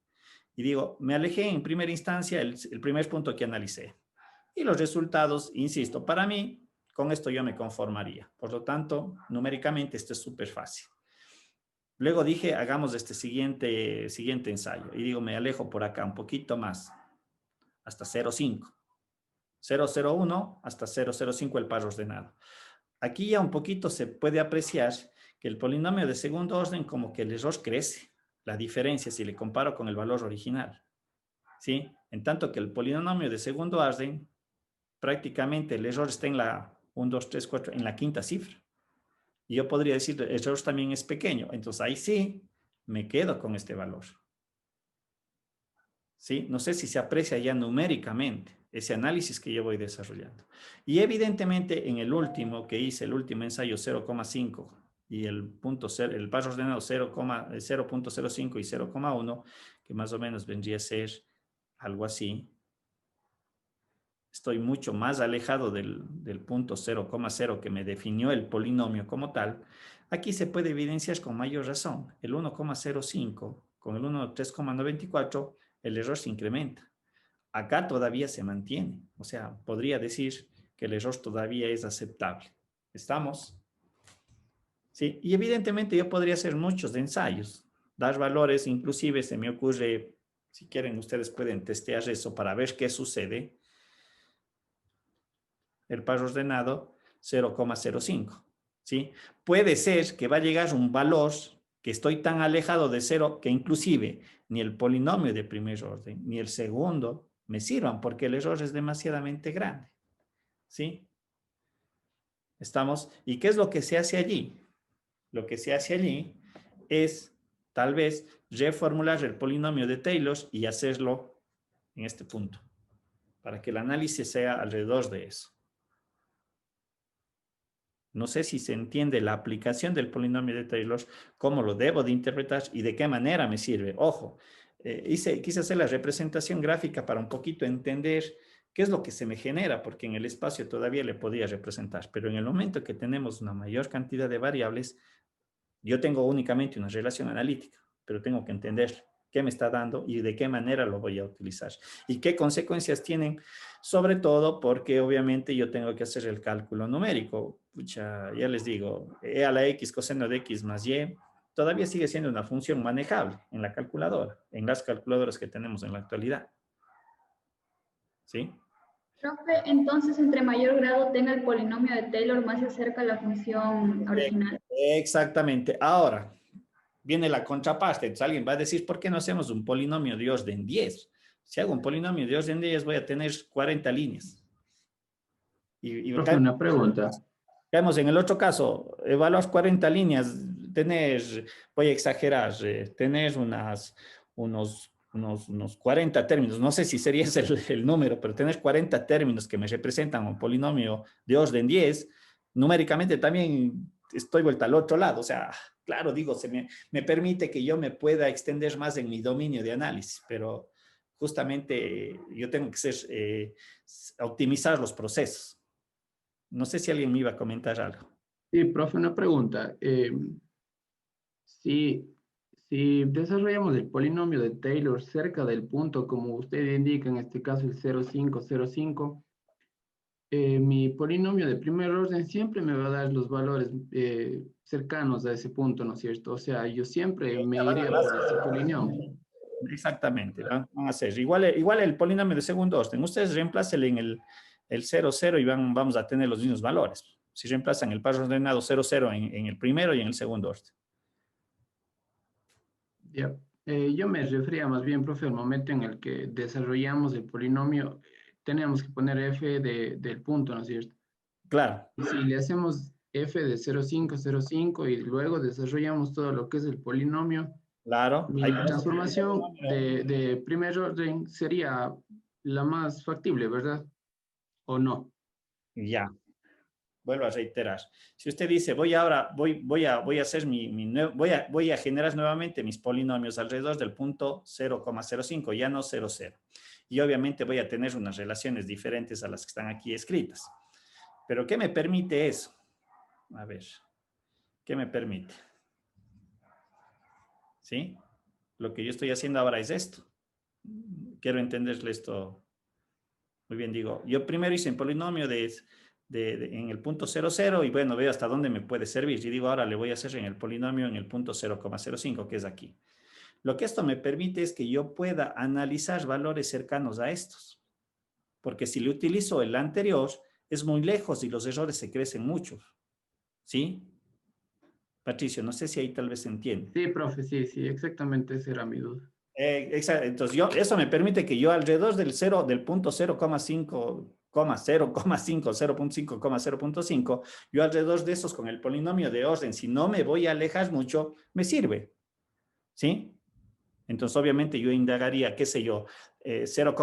Y digo, me alejé en primera instancia el primer punto que analicé. Y los resultados, insisto, para mí, con esto yo me conformaría. Por lo tanto, numéricamente esto es súper fácil. Luego dije, hagamos este siguiente ensayo. Y digo, me alejo por acá un poquito más, hasta 0,5. 0,01 hasta 0,05 el par ordenado. Aquí ya un poquito se puede apreciar que el polinomio de segundo orden como que el error crece. La diferencia si le comparo con el valor original. ¿Sí? En tanto que el polinomio de segundo orden, prácticamente el error está en la 1, 2, 3, 4, en la quinta cifra. Y yo podría decir, el error también es pequeño. Entonces ahí sí, me quedo con este valor. ¿Sí? No sé si se aprecia ya numéricamente ese análisis que yo voy desarrollando. Y evidentemente en el último que hice, el último ensayo 0,5 y el par ordenado 0,05 y 0,1, que más o menos vendría a ser algo así. Estoy mucho más alejado del punto 0,0 que me definió el polinomio como tal. Aquí se puede evidenciar con mayor razón. El 1,05 con el 3,94, el error se incrementa. Acá todavía se mantiene. O sea, podría decir que el error todavía es aceptable. ¿Estamos? Sí, y evidentemente yo podría hacer muchos ensayos, dar valores, inclusive se me ocurre, si quieren ustedes pueden testear eso para ver qué sucede. El par ordenado 0,05, ¿sí? Puede ser que va a llegar un valor que estoy tan alejado de 0 que inclusive ni el polinomio de primer orden ni el segundo me sirvan porque el error es demasiadamente grande, ¿sí? ¿Estamos? ¿Y qué es lo que se hace allí? Lo que se hace allí es tal vez reformular el polinomio de Taylor y hacerlo en este punto, para que el análisis sea alrededor de eso. No sé si se entiende la aplicación del polinomio de Taylor, cómo lo debo de interpretar y de qué manera me sirve. Ojo, quise hacer la representación gráfica para un poquito entender qué es lo que se me genera, porque en el espacio todavía le podía representar, pero en el momento que tenemos una mayor cantidad de variables, yo tengo únicamente una relación analítica, pero tengo que entender qué me está dando y de qué manera lo voy a utilizar. Y qué consecuencias tienen, sobre todo porque obviamente yo tengo que hacer el cálculo numérico. Pucha, ya les digo, e a la x coseno de x más y todavía sigue siendo una función manejable en la calculadora, en las calculadoras que tenemos en la actualidad. ¿Sí? Profe, entonces entre mayor grado tenga el polinomio de Taylor, más se acerca a la función original. Exactamente. Ahora, viene la contraparte. Entonces alguien va a decir, ¿por qué no hacemos un polinomio de orden 10? Si hago un polinomio de orden 10, voy a tener 40 líneas. Profe, una pregunta. Caemos en el otro caso, evaluar 40 líneas, voy a exagerar, tener unos 40 términos, no sé si sería ese el número, pero tener 40 términos que me representan un polinomio de orden 10, numéricamente también estoy vuelta al otro lado. O sea, claro, digo, me permite que yo me pueda extender más en mi dominio de análisis, pero justamente yo tengo que optimizar los procesos. No sé si alguien me iba a comentar algo. Sí, profe, una pregunta. Si Si desarrollamos el polinomio de Taylor cerca del punto, como usted indica, en este caso el 0,505, mi polinomio de primer orden siempre me va a dar los valores cercanos a ese punto, ¿no es cierto? O sea, yo siempre me iría por ese polinomio. Exactamente, van a ser igual el polinomio de segundo orden. Ustedes reemplacen en el 0, 0 y vamos a tener los mismos valores. Si reemplazan el par ordenado 0, 0 en el primero y en el segundo orden. Ya. Yo me refería más bien, profe, al momento en el que desarrollamos el polinomio, tenemos que poner f del punto, ¿no es cierto? Claro, Y si le hacemos f de 0,505 y luego desarrollamos todo lo que es el polinomio, claro. mi transformación de primer orden sería la más factible, ¿verdad? ¿O no? Ya, vuelvo a reiterar. Si usted dice, voy a hacer voy a generar nuevamente mis polinomios alrededor del punto 0,05, ya no 0, 0. Y obviamente voy a tener unas relaciones diferentes a las que están aquí escritas. Pero ¿qué me permite eso? A ver, ¿qué me permite? ¿Sí? Lo que yo estoy haciendo ahora es esto. Quiero entenderle esto. Muy bien, digo, yo primero hice un polinomio en el punto 0, 0 y bueno, veo hasta dónde me puede servir. Y digo, ahora le voy a hacer en el polinomio en el punto 0,05, que es aquí. Lo que esto me permite es que yo pueda analizar valores cercanos a estos. Porque si le utilizo el anterior, es muy lejos y los errores se crecen mucho. ¿Sí? Patricio, no sé si ahí tal vez se entiende. Sí, profe, sí, exactamente esa era mi duda. Exacto. Entonces, eso me permite que yo alrededor del punto 0,5, 0,5, 0,5, 0,5, yo alrededor de esos con el polinomio de orden, si no me voy a alejar mucho, me sirve. ¿Sí? Entonces, obviamente, yo indagaría, qué sé yo, 0,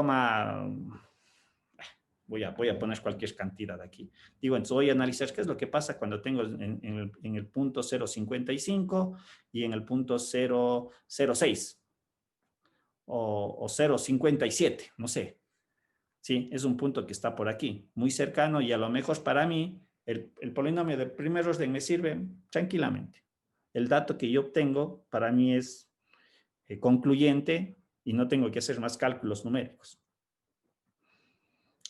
voy a poner cualquier cantidad aquí. Digo, entonces voy a analizar qué es lo que pasa cuando tengo en el punto 0,55 y en el punto 0,06 o 0,57, no sé. Sí, es un punto que está por aquí, muy cercano y a lo mejor para mí el polinomio de primer orden me sirve tranquilamente. El dato que yo obtengo para mí es concluyente y no tengo que hacer más cálculos numéricos.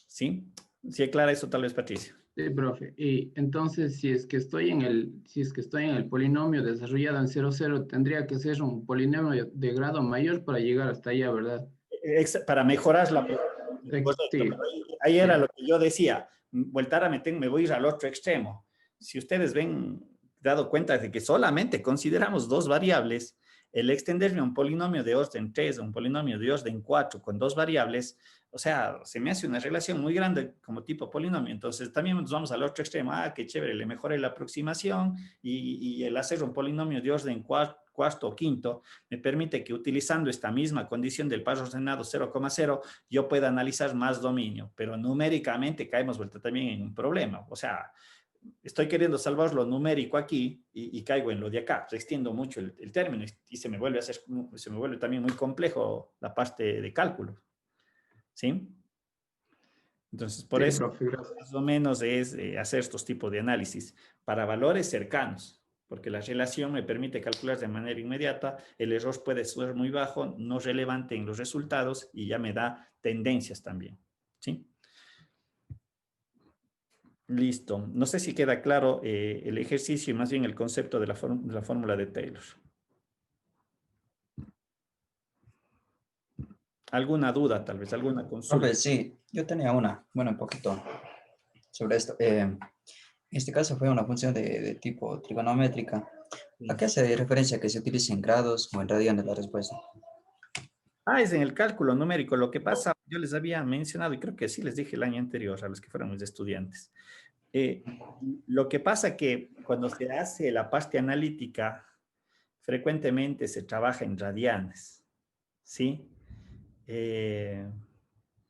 ¿Sí? ¿Sí aclara eso tal vez, Patricia? Sí, profe. Y entonces, si es que estoy en el polinomio desarrollado en 0,0, tendría que ser un polinomio de grado mayor para llegar hasta allá, ¿verdad? Para mejorar la... Sí, Ahí era sí. lo que yo decía. Vuelta me voy a ir al otro extremo. Si ustedes ven, dado cuenta de que solamente consideramos dos variables, el extenderme a un polinomio de orden 3, un polinomio de orden 4 con dos variables, o sea, se me hace una relación muy grande como tipo polinomio. Entonces también nos vamos al otro extremo. Ah, qué chévere, le mejoré la aproximación y el hacer un polinomio de orden cuarto o quinto me permite que utilizando esta misma condición del par ordenado 0,0 yo pueda analizar más dominio, pero numéricamente caemos vuelta también en un problema. O sea, estoy queriendo salvar lo numérico aquí y caigo en lo de acá. Se extiendo mucho el término y se me vuelve también muy complejo la parte de cálculo. ¿Sí? Entonces, por Sí, eso, profe, gracias. más o menos es hacer estos tipos de análisis para valores cercanos, porque la relación me permite calcular de manera inmediata, el error puede ser muy bajo, no relevante en los resultados y ya me da tendencias también. ¿Sí? Listo. No sé si queda claro el ejercicio y más bien el concepto de la fórmula de Taylor. ¿Alguna duda, tal vez? ¿Alguna consulta? Profe, sí, yo tenía una, bueno, un poquito sobre esto. En este caso fue una función de tipo trigonométrica. ¿A qué hace referencia que se utilice en grados o en radianes la respuesta? Ah, es en el cálculo numérico. Lo que pasa, yo les había mencionado, y creo que sí les dije el año anterior a los que fueron mis estudiantes. Eh, lo que pasa que cuando se hace la parte analítica, frecuentemente se trabaja en radianes, ¿sí?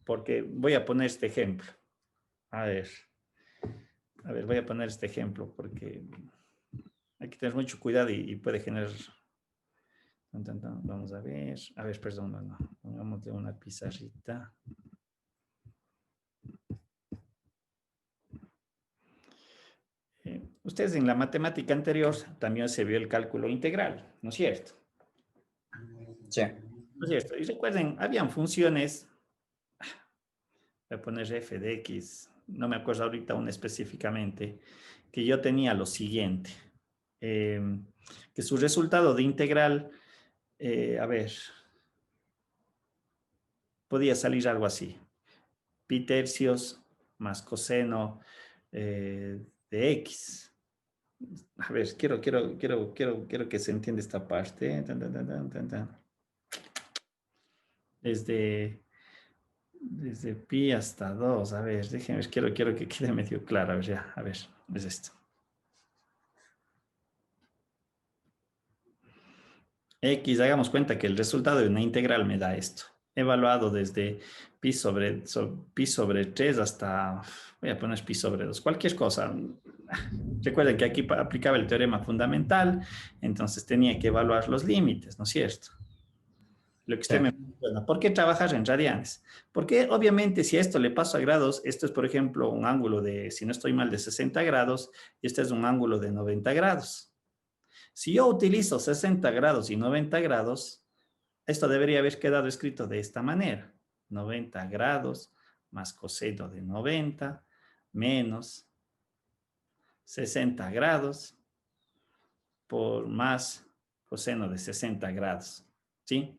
Porque voy a poner este ejemplo. A ver, voy a poner este ejemplo porque hay que tener mucho cuidado y puede generar... Vamos a ver, perdón, no, pongamos de una pizarrita. Ustedes en la matemática anterior también se vio el cálculo integral, ¿no es cierto? Sí, ¿No es cierto? Y recuerden, habían funciones, voy a poner f de x, no me acuerdo ahorita una específicamente, que yo tenía lo siguiente, que su resultado de integral, a ver, podía salir algo así, pi tercios más coseno de x. A ver, quiero que se entienda esta parte. Desde, desde pi hasta 2. A ver, déjenme ver, quiero que quede medio claro. A ver, ya, a ver, es esto. X, hagamos cuenta que el resultado de una integral me da esto. Evaluado desde pi sobre 3 hasta, voy a poner pi sobre 2, cualquier cosa. Recuerden que aquí aplicaba el teorema fundamental, entonces tenía que evaluar los límites, ¿no es cierto? Lo que usted me menciona. ¿Por qué trabajar en radianes? Porque obviamente si a esto le paso a grados, esto es por ejemplo un ángulo de, si no estoy mal, de 60 grados, y este es un ángulo de 90 grados. Si yo utilizo 60 grados y 90 grados, esto debería haber quedado escrito de esta manera. 90 grados más coseno de 90 menos 60 grados por más coseno de 60 grados. ¿Sí?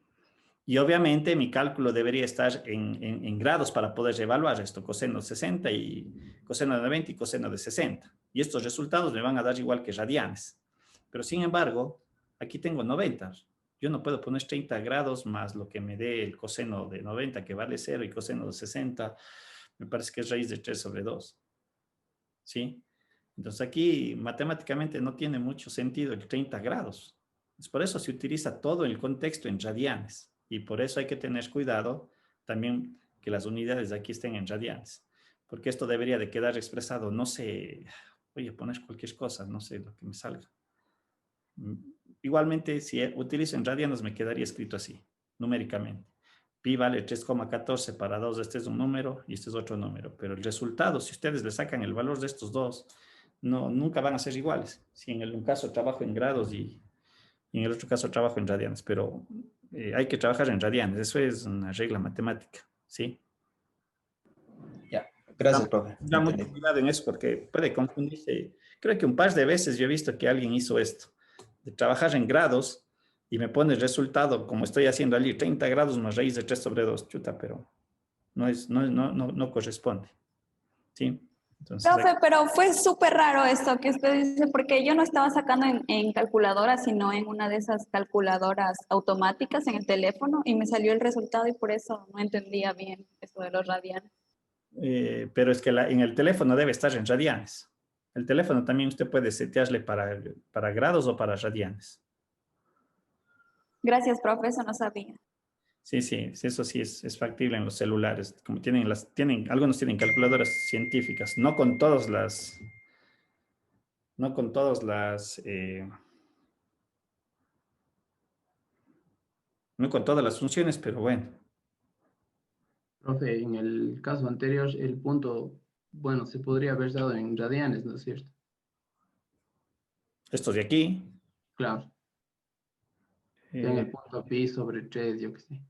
Y obviamente mi cálculo debería estar en grados para poder evaluar esto, coseno de 60 y coseno de 90 y coseno de 60. Y estos resultados me van a dar igual que radianes. Pero sin embargo, aquí tengo 90. Yo no puedo poner 30 grados más lo que me dé el coseno de 90, que vale 0, y coseno de 60, me parece que es raíz de 3 sobre 2. ¿Sí? Entonces aquí matemáticamente no tiene mucho sentido el 30 grados. Es por eso se utiliza todo el contexto en radianes. Y por eso hay que tener cuidado también que las unidades de aquí estén en radianes. Porque esto debería de quedar expresado, no sé, voy a poner cualquier cosa, no sé lo que me salga. Igualmente, si utilizo en radianes, me quedaría escrito así, numéricamente. Pi vale 3,14 para 2, este es un número y este es otro número. Pero el resultado, si ustedes le sacan el valor de estos dos, no, nunca van a ser iguales. Si en un caso trabajo en grados y en el otro caso trabajo en radianes, pero hay que trabajar en radianes, eso es una regla matemática, ¿sí? ya. Gracias, profe. Da mucho Entendido. cuidado en eso porque puede confundirse. Creo que un par de veces yo he visto que alguien hizo esto, de trabajar en grados y me pone el resultado, como estoy haciendo allí, 30 grados más raíz de 3 sobre 2, chuta, pero no corresponde, ¿sí? Entonces, Profe, pero fue súper raro esto que usted dice, porque yo no estaba sacando en calculadora, sino en una de esas calculadoras automáticas en el teléfono y me salió el resultado y por eso no entendía bien eso de los radianes. pero es que en el teléfono debe estar en radianes. El teléfono también usted puede setearle para grados o para radianes. Gracias, profe, eso no sabía. Sí, eso sí es factible en los celulares. Como algunos tienen calculadoras científicas, no con todas no con todas las funciones, pero bueno. Profe, en el caso anterior, el punto, bueno, se podría haber dado en radianes, ¿no es cierto? Estos de aquí, Claro, en el punto pi sobre 3, yo qué sé.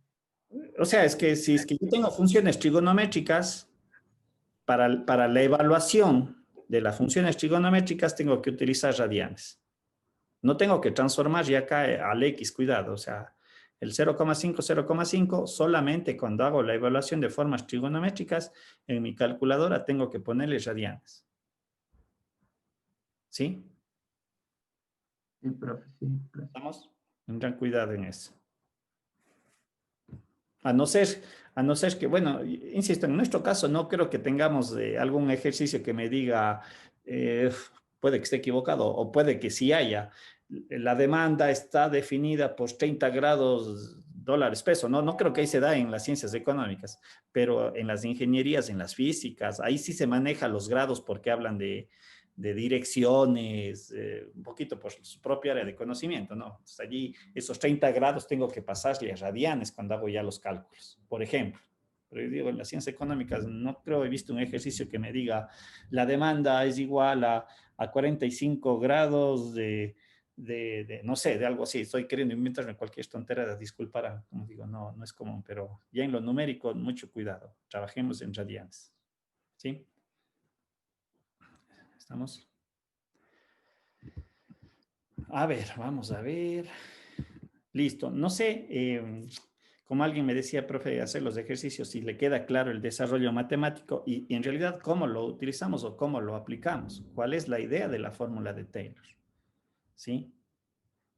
o sea, es que si es que yo tengo funciones trigonométricas, para la evaluación de las funciones trigonométricas tengo que utilizar radianes. No tengo que transformar ya acá al X, cuidado, o sea, el 0,5, 0,5, solamente cuando hago la evaluación de formas trigonométricas, en mi calculadora tengo que ponerle radianes. ¿Sí? Sí, profe, sí, gracias. ¿Estamos? Tendrán cuidado en eso. A no ser que, bueno, insisto, en nuestro caso no creo que tengamos algún ejercicio que me diga, puede que esté equivocado o puede que sí haya. La demanda está definida por 30 grados dólares peso. No creo que ahí se da en las ciencias económicas, pero en las ingenierías, en las físicas, ahí sí se maneja los grados porque hablan de direcciones, un poquito por su propia área de conocimiento, ¿no? Entonces allí esos 30 grados tengo que pasarle a radianes cuando hago ya los cálculos, por ejemplo. Pero yo digo, en las ciencias económicas no creo he visto un ejercicio que me diga la demanda es igual a 45 grados no sé, de algo así. Estoy queriendo inventarme cualquier tontera, disculparán, como digo, no es común, pero ya en lo numérico, mucho cuidado. Trabajemos en radianes. ¿Sí? ¿Estamos? A ver, vamos a ver. Listo. No sé, como alguien me decía, profe, hacer los ejercicios, si le queda claro el desarrollo matemático y en realidad cómo lo utilizamos o cómo lo aplicamos. ¿Cuál es la idea de la fórmula de Taylor? ¿Sí?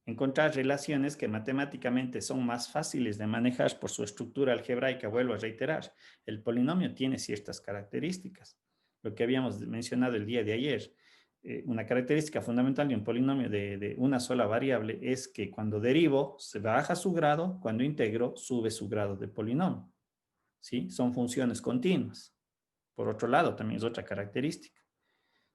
Encontrar relaciones que matemáticamente son más fáciles de manejar por su estructura algebraica. Vuelvo a reiterar, el polinomio tiene ciertas características. Lo que habíamos mencionado el día de ayer, una característica fundamental de un polinomio de una sola variable es que cuando derivo se baja su grado, cuando integro sube su grado de polinomio. ¿Sí? Son funciones continuas. Por otro lado, también es otra característica.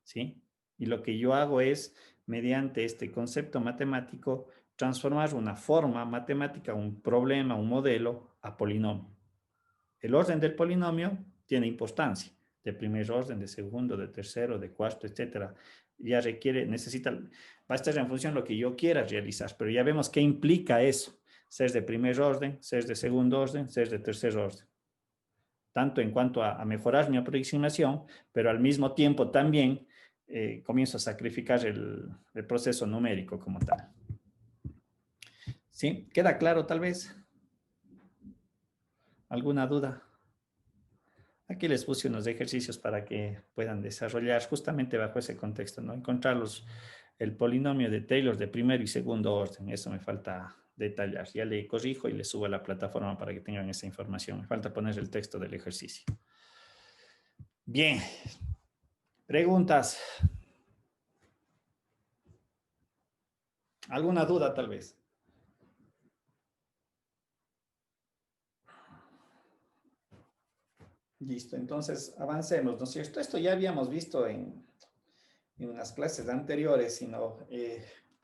¿Sí? Y lo que yo hago es, mediante este concepto matemático, transformar una forma matemática, un problema, un modelo, a polinomio. El orden del polinomio tiene importancia, de primer orden, de segundo, de tercero, de cuarto, etcétera. Ya va a estar en función de lo que yo quiera realizar, pero ya vemos qué implica eso. Ser de primer orden, ser de segundo orden, ser de tercer orden. Tanto en cuanto a mejorar mi aproximación, pero al mismo tiempo también comienzo a sacrificar el proceso numérico como tal. ¿Sí? ¿Queda claro tal vez? ¿Alguna duda? Aquí les puse unos ejercicios para que puedan desarrollar justamente bajo ese contexto, ¿no? Encontrar el polinomio de Taylor de primero y segundo orden. Eso me falta detallar. Ya le corrijo y le subo a la plataforma para que tengan esa información. Me falta poner el texto del ejercicio. Bien. Preguntas. ¿Alguna duda tal vez? Listo, entonces avancemos, ¿no es cierto? Esto ya habíamos visto en unas clases anteriores, sino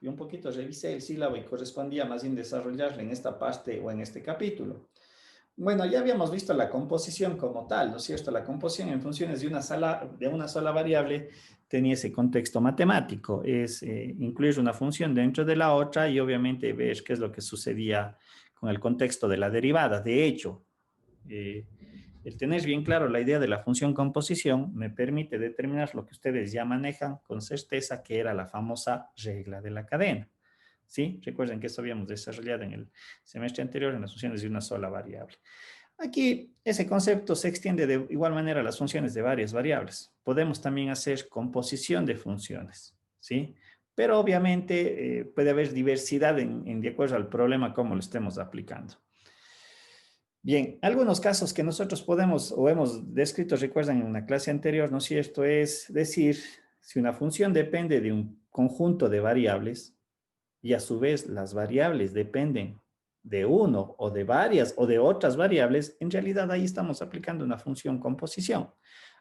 yo un poquito revisé el sílabo y correspondía más bien desarrollarlo en esta parte o en este capítulo. Bueno, ya habíamos visto la composición como tal, ¿no es cierto? La composición en funciones de una sola variable tenía ese contexto matemático, es incluir una función dentro de la otra y obviamente ver qué es lo que sucedía con el contexto de la derivada. De hecho, el tener bien claro la idea de la función composición me permite determinar lo que ustedes ya manejan con certeza, que era la famosa regla de la cadena. ¿Sí? Recuerden que esto habíamos desarrollado en el semestre anterior en las funciones de una sola variable. Aquí ese concepto se extiende de igual manera a las funciones de varias variables. Podemos también hacer composición de funciones, ¿sí? Pero obviamente puede haber diversidad de acuerdo al problema como lo estemos aplicando. Bien, algunos casos que nosotros podemos o hemos descrito, recuerdan en una clase anterior, ¿no es cierto? Es decir, si una función depende de un conjunto de variables y a su vez las variables dependen de uno o de varias o de otras variables, en realidad ahí estamos aplicando una función composición.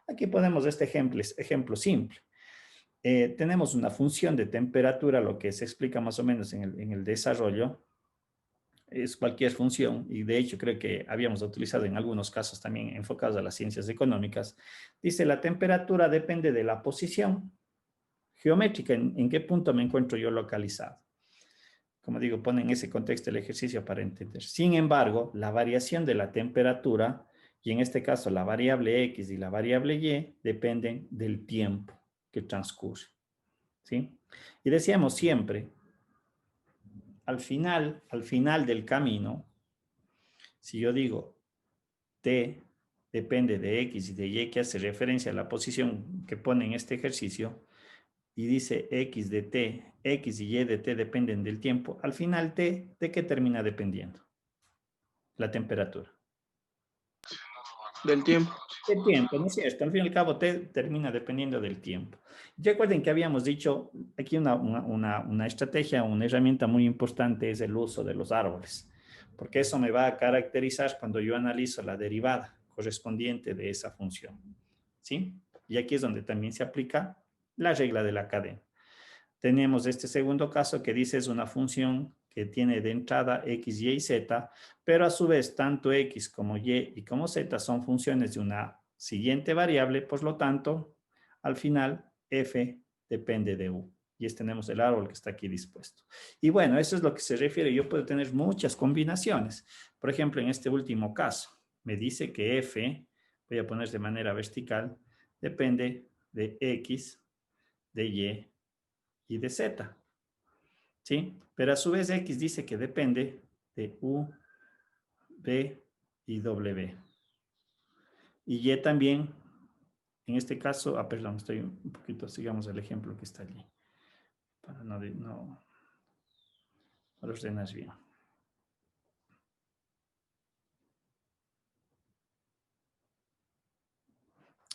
Aquí ponemos este ejemplo simple. Tenemos una función de temperatura, lo que se explica más o menos en el desarrollo, es cualquier función, y de hecho creo que habíamos utilizado en algunos casos también enfocados a las ciencias económicas. Dice, la temperatura depende de la posición geométrica, en qué punto me encuentro yo localizado. Como digo, pone en ese contexto el ejercicio para entender. Sin embargo, la variación de la temperatura, y en este caso la variable X y la variable Y, dependen del tiempo que transcurre. ¿Sí? Y decíamos siempre, al final del camino, si yo digo T depende de X y de Y, que hace referencia a la posición que pone en este ejercicio, y dice X de T, X y Y de T dependen del tiempo, al final T, ¿de qué termina dependiendo? La temperatura. Del tiempo. El tiempo, ¿no es cierto? Al fin y al cabo T termina dependiendo del tiempo. Recuerden que habíamos dicho, aquí una estrategia, una herramienta muy importante es el uso de los árboles, porque eso me va a caracterizar cuando yo analizo la derivada correspondiente de esa función. ¿Sí? Y aquí es donde también se aplica la regla de la cadena. Tenemos este segundo caso que dice es una función que tiene de entrada x, y y z, pero a su vez tanto x como y como z son funciones de una siguiente variable, por lo tanto, al final f depende de u. Y tenemos el árbol que está aquí dispuesto. Y bueno, eso es lo que se refiere. Yo puedo tener muchas combinaciones. Por ejemplo, en este último caso, me dice que f, voy a poner de manera vertical, depende de x, de y y de z. ¿Sí? Pero a su vez x dice que depende de u, b y w. Y y también, en este caso, perdón, estoy un poquito, sigamos el ejemplo que está allí, para no ordenar bien.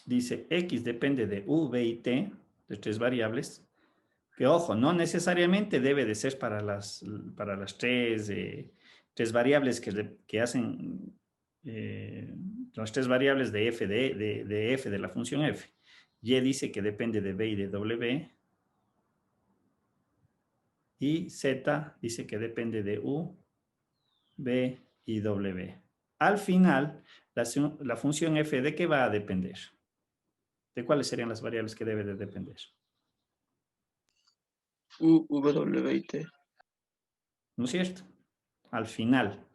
Dice x depende de u, b y t, de 3 variables, que ojo, no necesariamente debe de ser para las tres variables que hacen las 3 variables de f de f de la función f. Y dice que depende de b y de w. Y z dice que depende de u, b y w. Al final, la función f, ¿de qué va a depender? ¿De cuáles serían las variables que debe de depender? U, W y T. ¿No es cierto? Al final,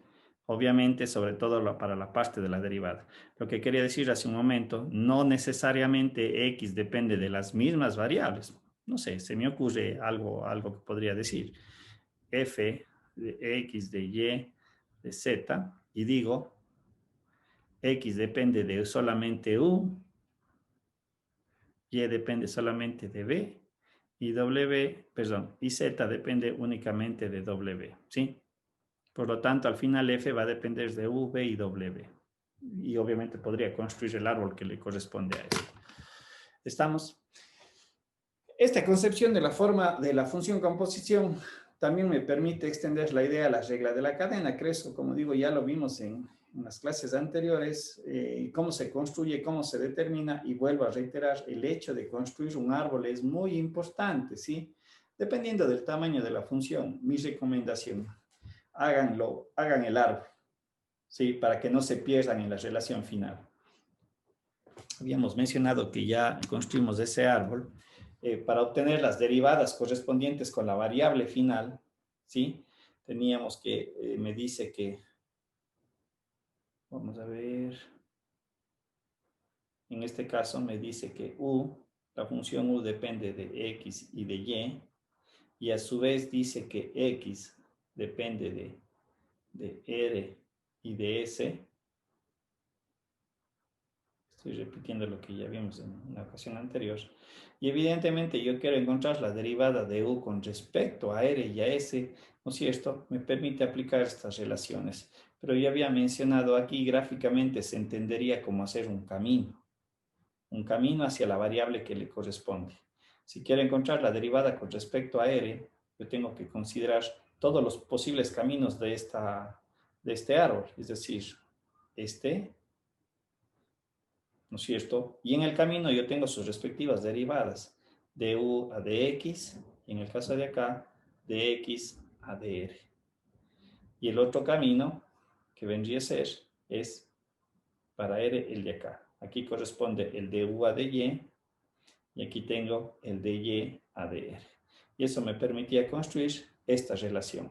obviamente, sobre todo para la parte de la derivada. Lo que quería decir hace un momento, no necesariamente x depende de las mismas variables. No sé, se me ocurre algo que podría decir. F de x, de y, de z, y digo, x depende de solamente u, y depende solamente de b, y y z depende únicamente de w, ¿sí? Por lo tanto, al final f va a depender de u, b y w. Y obviamente podría construir el árbol que le corresponde a esto. ¿Estamos? Esta concepción de la forma de la función composición también me permite extender la idea a la regla de la cadena, que eso, como digo, ya lo vimos en las clases anteriores, cómo se construye, cómo se determina, y vuelvo a reiterar, el hecho de construir un árbol es muy importante, ¿sí? Dependiendo del tamaño de la función, mi recomendación, hagan el árbol, ¿sí? Para que no se pierdan en la relación final. Habíamos mencionado que ya construimos ese árbol para obtener las derivadas correspondientes con la variable final, ¿sí? Teníamos que, me dice que, vamos a ver, en este caso me dice que la función u depende de x y de y a su vez dice que x depende de r y de s. Estoy repitiendo lo que ya vimos en la ocasión anterior. Y evidentemente yo quiero encontrar la derivada de u con respecto a r y a s, ¿no es cierto? Me permite aplicar estas relaciones. Pero ya había mencionado aquí, gráficamente se entendería como hacer un camino hacia la variable que le corresponde. Si quiero encontrar la derivada con respecto a r, yo tengo que considerar todos los posibles caminos de este árbol, es decir, ¿no es cierto? Y en el camino yo tengo sus respectivas derivadas, de u a dx, y en el caso de acá, de x a dr. Y el otro camino que vendría a ser es para r el de acá. Aquí corresponde el de u a dy, y aquí tengo el de y a dr. Y eso me permitía construir esta relación.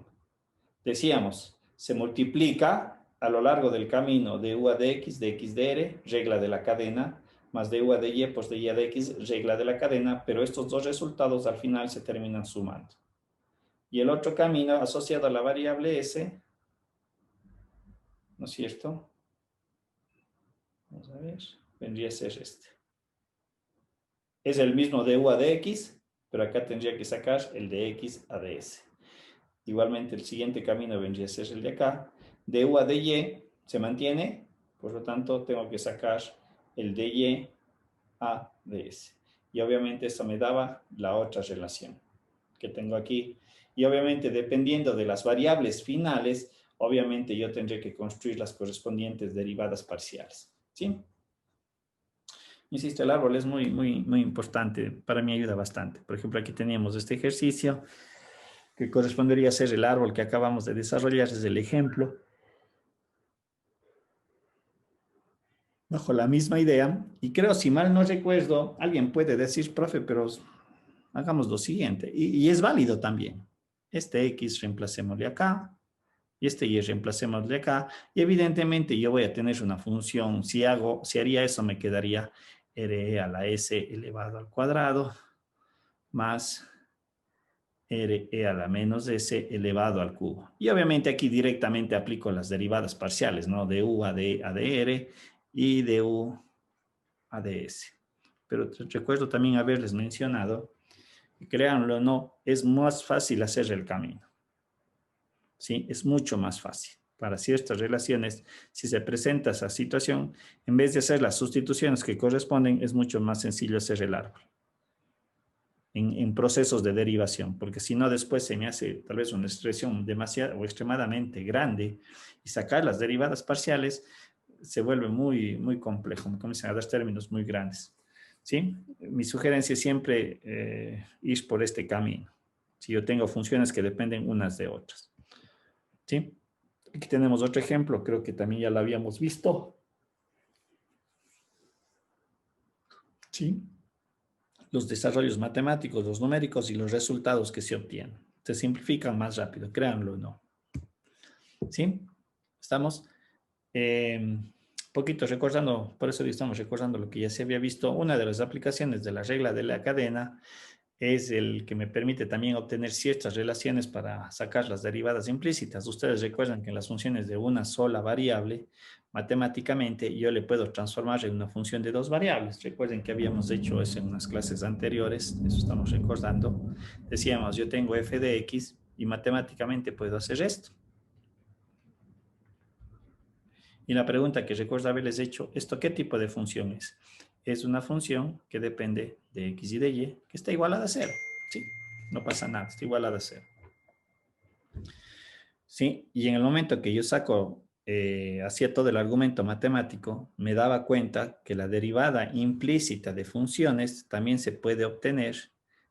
Decíamos, se multiplica a lo largo del camino de u a dx, de x de r, regla de la cadena, más de u a dy, pues de y a dx, regla de la cadena, pero estos dos resultados al final se terminan sumando. Y el otro camino asociado a la variable s, ¿no es cierto? Vamos a ver, vendría a ser este. Es el mismo de u a dx, pero acá tendría que sacar el de x a ds. Igualmente el siguiente camino vendría a ser el de acá. De u a dy se mantiene, por lo tanto tengo que sacar el de y a ds. Y obviamente eso me daba la otra relación que tengo aquí. Y obviamente dependiendo de las variables finales, obviamente yo tendré que construir las correspondientes derivadas parciales. ¿Sí? Insisto, el árbol es muy, muy, muy importante. Para mí ayuda bastante. Por ejemplo, aquí teníamos este ejercicio que correspondería a ser el árbol que acabamos de desarrollar, es el ejemplo. Bajo la misma idea, y creo, si mal no recuerdo, alguien puede decir, profe, pero hagamos lo siguiente, y es válido también. Este X reemplacémosle acá, y este Y reemplacémosle acá, y evidentemente yo voy a tener una función, si haría eso me quedaría RE a la S elevado al cuadrado, más RE a la menos S elevado al cubo. Y obviamente aquí directamente aplico las derivadas parciales, ¿no? De U a de R y de U a de S. Pero recuerdo también haberles mencionado, que créanlo o no, es más fácil hacer el camino. ¿Sí? Es mucho más fácil. Para ciertas relaciones, si se presenta esa situación, en vez de hacer las sustituciones que corresponden, es mucho más sencillo hacer el árbol. En procesos de derivación, porque si no después se me hace tal vez una expresión demasiado o extremadamente grande y sacar las derivadas parciales se vuelve muy, muy complejo, me comienzan a dar términos muy grandes. ¿Sí? Mi sugerencia es siempre ir por este camino. Si yo tengo funciones que dependen unas de otras. ¿Sí? Aquí tenemos otro ejemplo, creo que también ya lo habíamos visto. ¿Sí? Los desarrollos matemáticos, los numéricos y los resultados que se obtienen. Se simplifican más rápido, créanlo o no. ¿Sí? Estamos poquito recordando, por eso estamos recordando lo que ya se había visto. Una de las aplicaciones de la regla de la cadena es el que me permite también obtener ciertas relaciones para sacar las derivadas implícitas. Ustedes recuerdan que en las funciones de una sola variable, matemáticamente yo le puedo transformar en una función de dos variables. Recuerden que habíamos hecho eso en unas clases anteriores, eso estamos recordando. Decíamos, yo tengo f de x y matemáticamente puedo hacer esto. Y la pregunta que recuerdo haberles hecho, ¿esto qué tipo de función es? Es una función que depende de x y de y, que está igualada a 0. Sí, no pasa nada, está igualada a 0. Sí, y en el momento que yo saco, hacía todo el argumento matemático, me daba cuenta que la derivada implícita de funciones también se puede obtener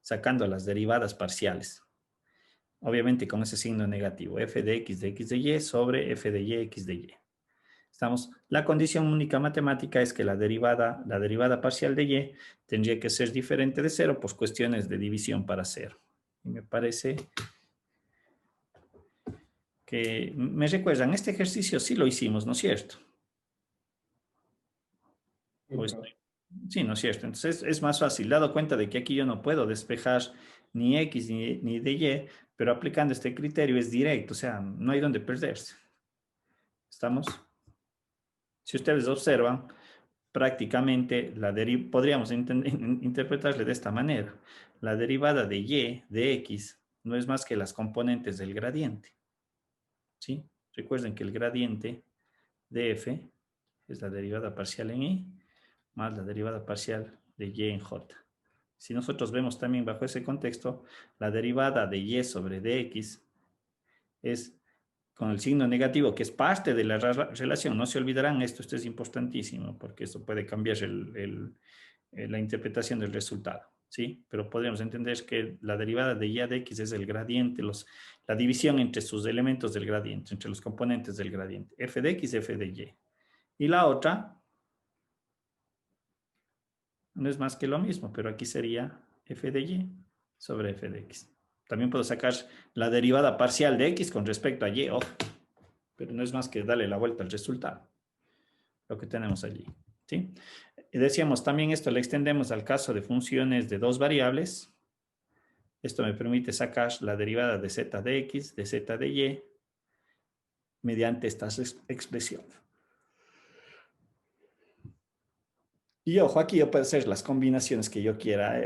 sacando las derivadas parciales. Obviamente con ese signo negativo, f de x de y sobre f de y x de y. La condición única matemática es que la derivada parcial de y tendría que ser diferente de 0 por cuestiones de división para 0. Y me parece que me recuerdan, este ejercicio sí lo hicimos, ¿no es cierto? Sí, ¿no es cierto? Entonces es más fácil, dado cuenta de que aquí yo no puedo despejar ni x ni de y, pero aplicando este criterio es directo, o sea, no hay donde perderse. ¿Estamos? Si ustedes observan, prácticamente podríamos interpretarle de esta manera. La derivada de y de x no es más que las componentes del gradiente. ¿Sí? Recuerden que el gradiente de f es la derivada parcial en y más la derivada parcial de y en j. Si nosotros vemos también bajo ese contexto, la derivada de y sobre dx es con el signo negativo, que es parte de la relación. No se olvidarán esto es importantísimo, porque esto puede cambiar la interpretación del resultado, ¿sí? Pero podríamos entender que la derivada de y de x es el gradiente, la división entre sus elementos del gradiente, entre los componentes del gradiente, f de x, f de y. Y la otra no es más que lo mismo, pero aquí sería f de y sobre f de x. También puedo sacar la derivada parcial de x con respecto a y, ojo, pero no es más que darle la vuelta al resultado, lo que tenemos allí, ¿sí? Y decíamos, también esto lo extendemos al caso de funciones de dos variables. Esto me permite sacar la derivada de z de x, de z de y, mediante estas expresiones. Y ojo, aquí yo puedo hacer las combinaciones que yo quiera.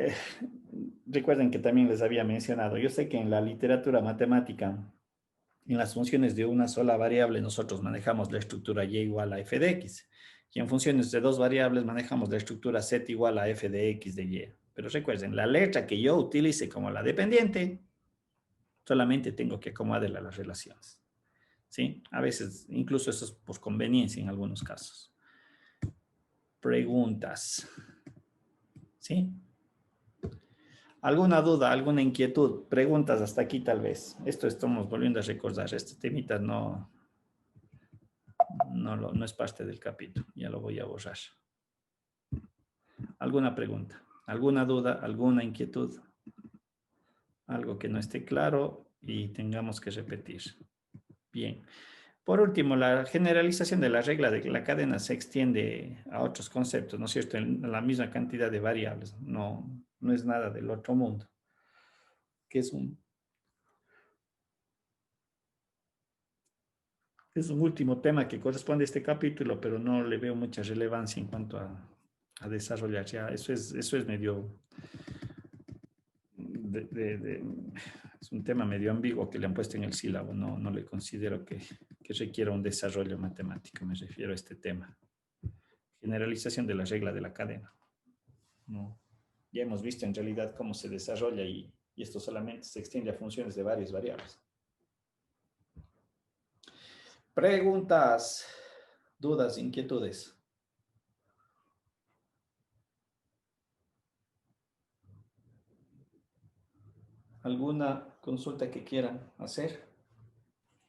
Recuerden que también les había mencionado, yo sé que en la literatura matemática, en las funciones de una sola variable, nosotros manejamos la estructura y igual a f de x. Y en funciones de dos variables manejamos la estructura z igual a f de x de y. Pero recuerden, la letra que yo utilice como la dependiente, solamente tengo que acomodarla a las relaciones. ¿Sí? A veces, incluso eso es por conveniencia en algunos casos. Preguntas. ¿Sí? ¿Alguna duda, alguna inquietud? Preguntas hasta aquí tal vez. Esto estamos volviendo a recordar. Este temita no es parte del capítulo. Ya lo voy a borrar. ¿Alguna pregunta? ¿Alguna duda? ¿Alguna inquietud? algo que no esté claro y tengamos que repetir. Bien. Por último, la generalización de la regla de la cadena se extiende a otros conceptos, ¿no es cierto? En la misma cantidad de variables. No, no es nada del otro mundo. Que es un último tema que corresponde a este capítulo, pero no le veo mucha relevancia en cuanto a desarrollar. Ya, eso es medio... es un tema medio ambiguo que le han puesto en el sílabo. No, no le considero que requiera un desarrollo matemático. Me refiero a este tema. Generalización de la regla de la cadena. No. Ya hemos visto en realidad cómo se desarrolla y esto solamente se extiende a funciones de varias variables. Preguntas, dudas, inquietudes. ¿Alguna consulta que quieran hacer?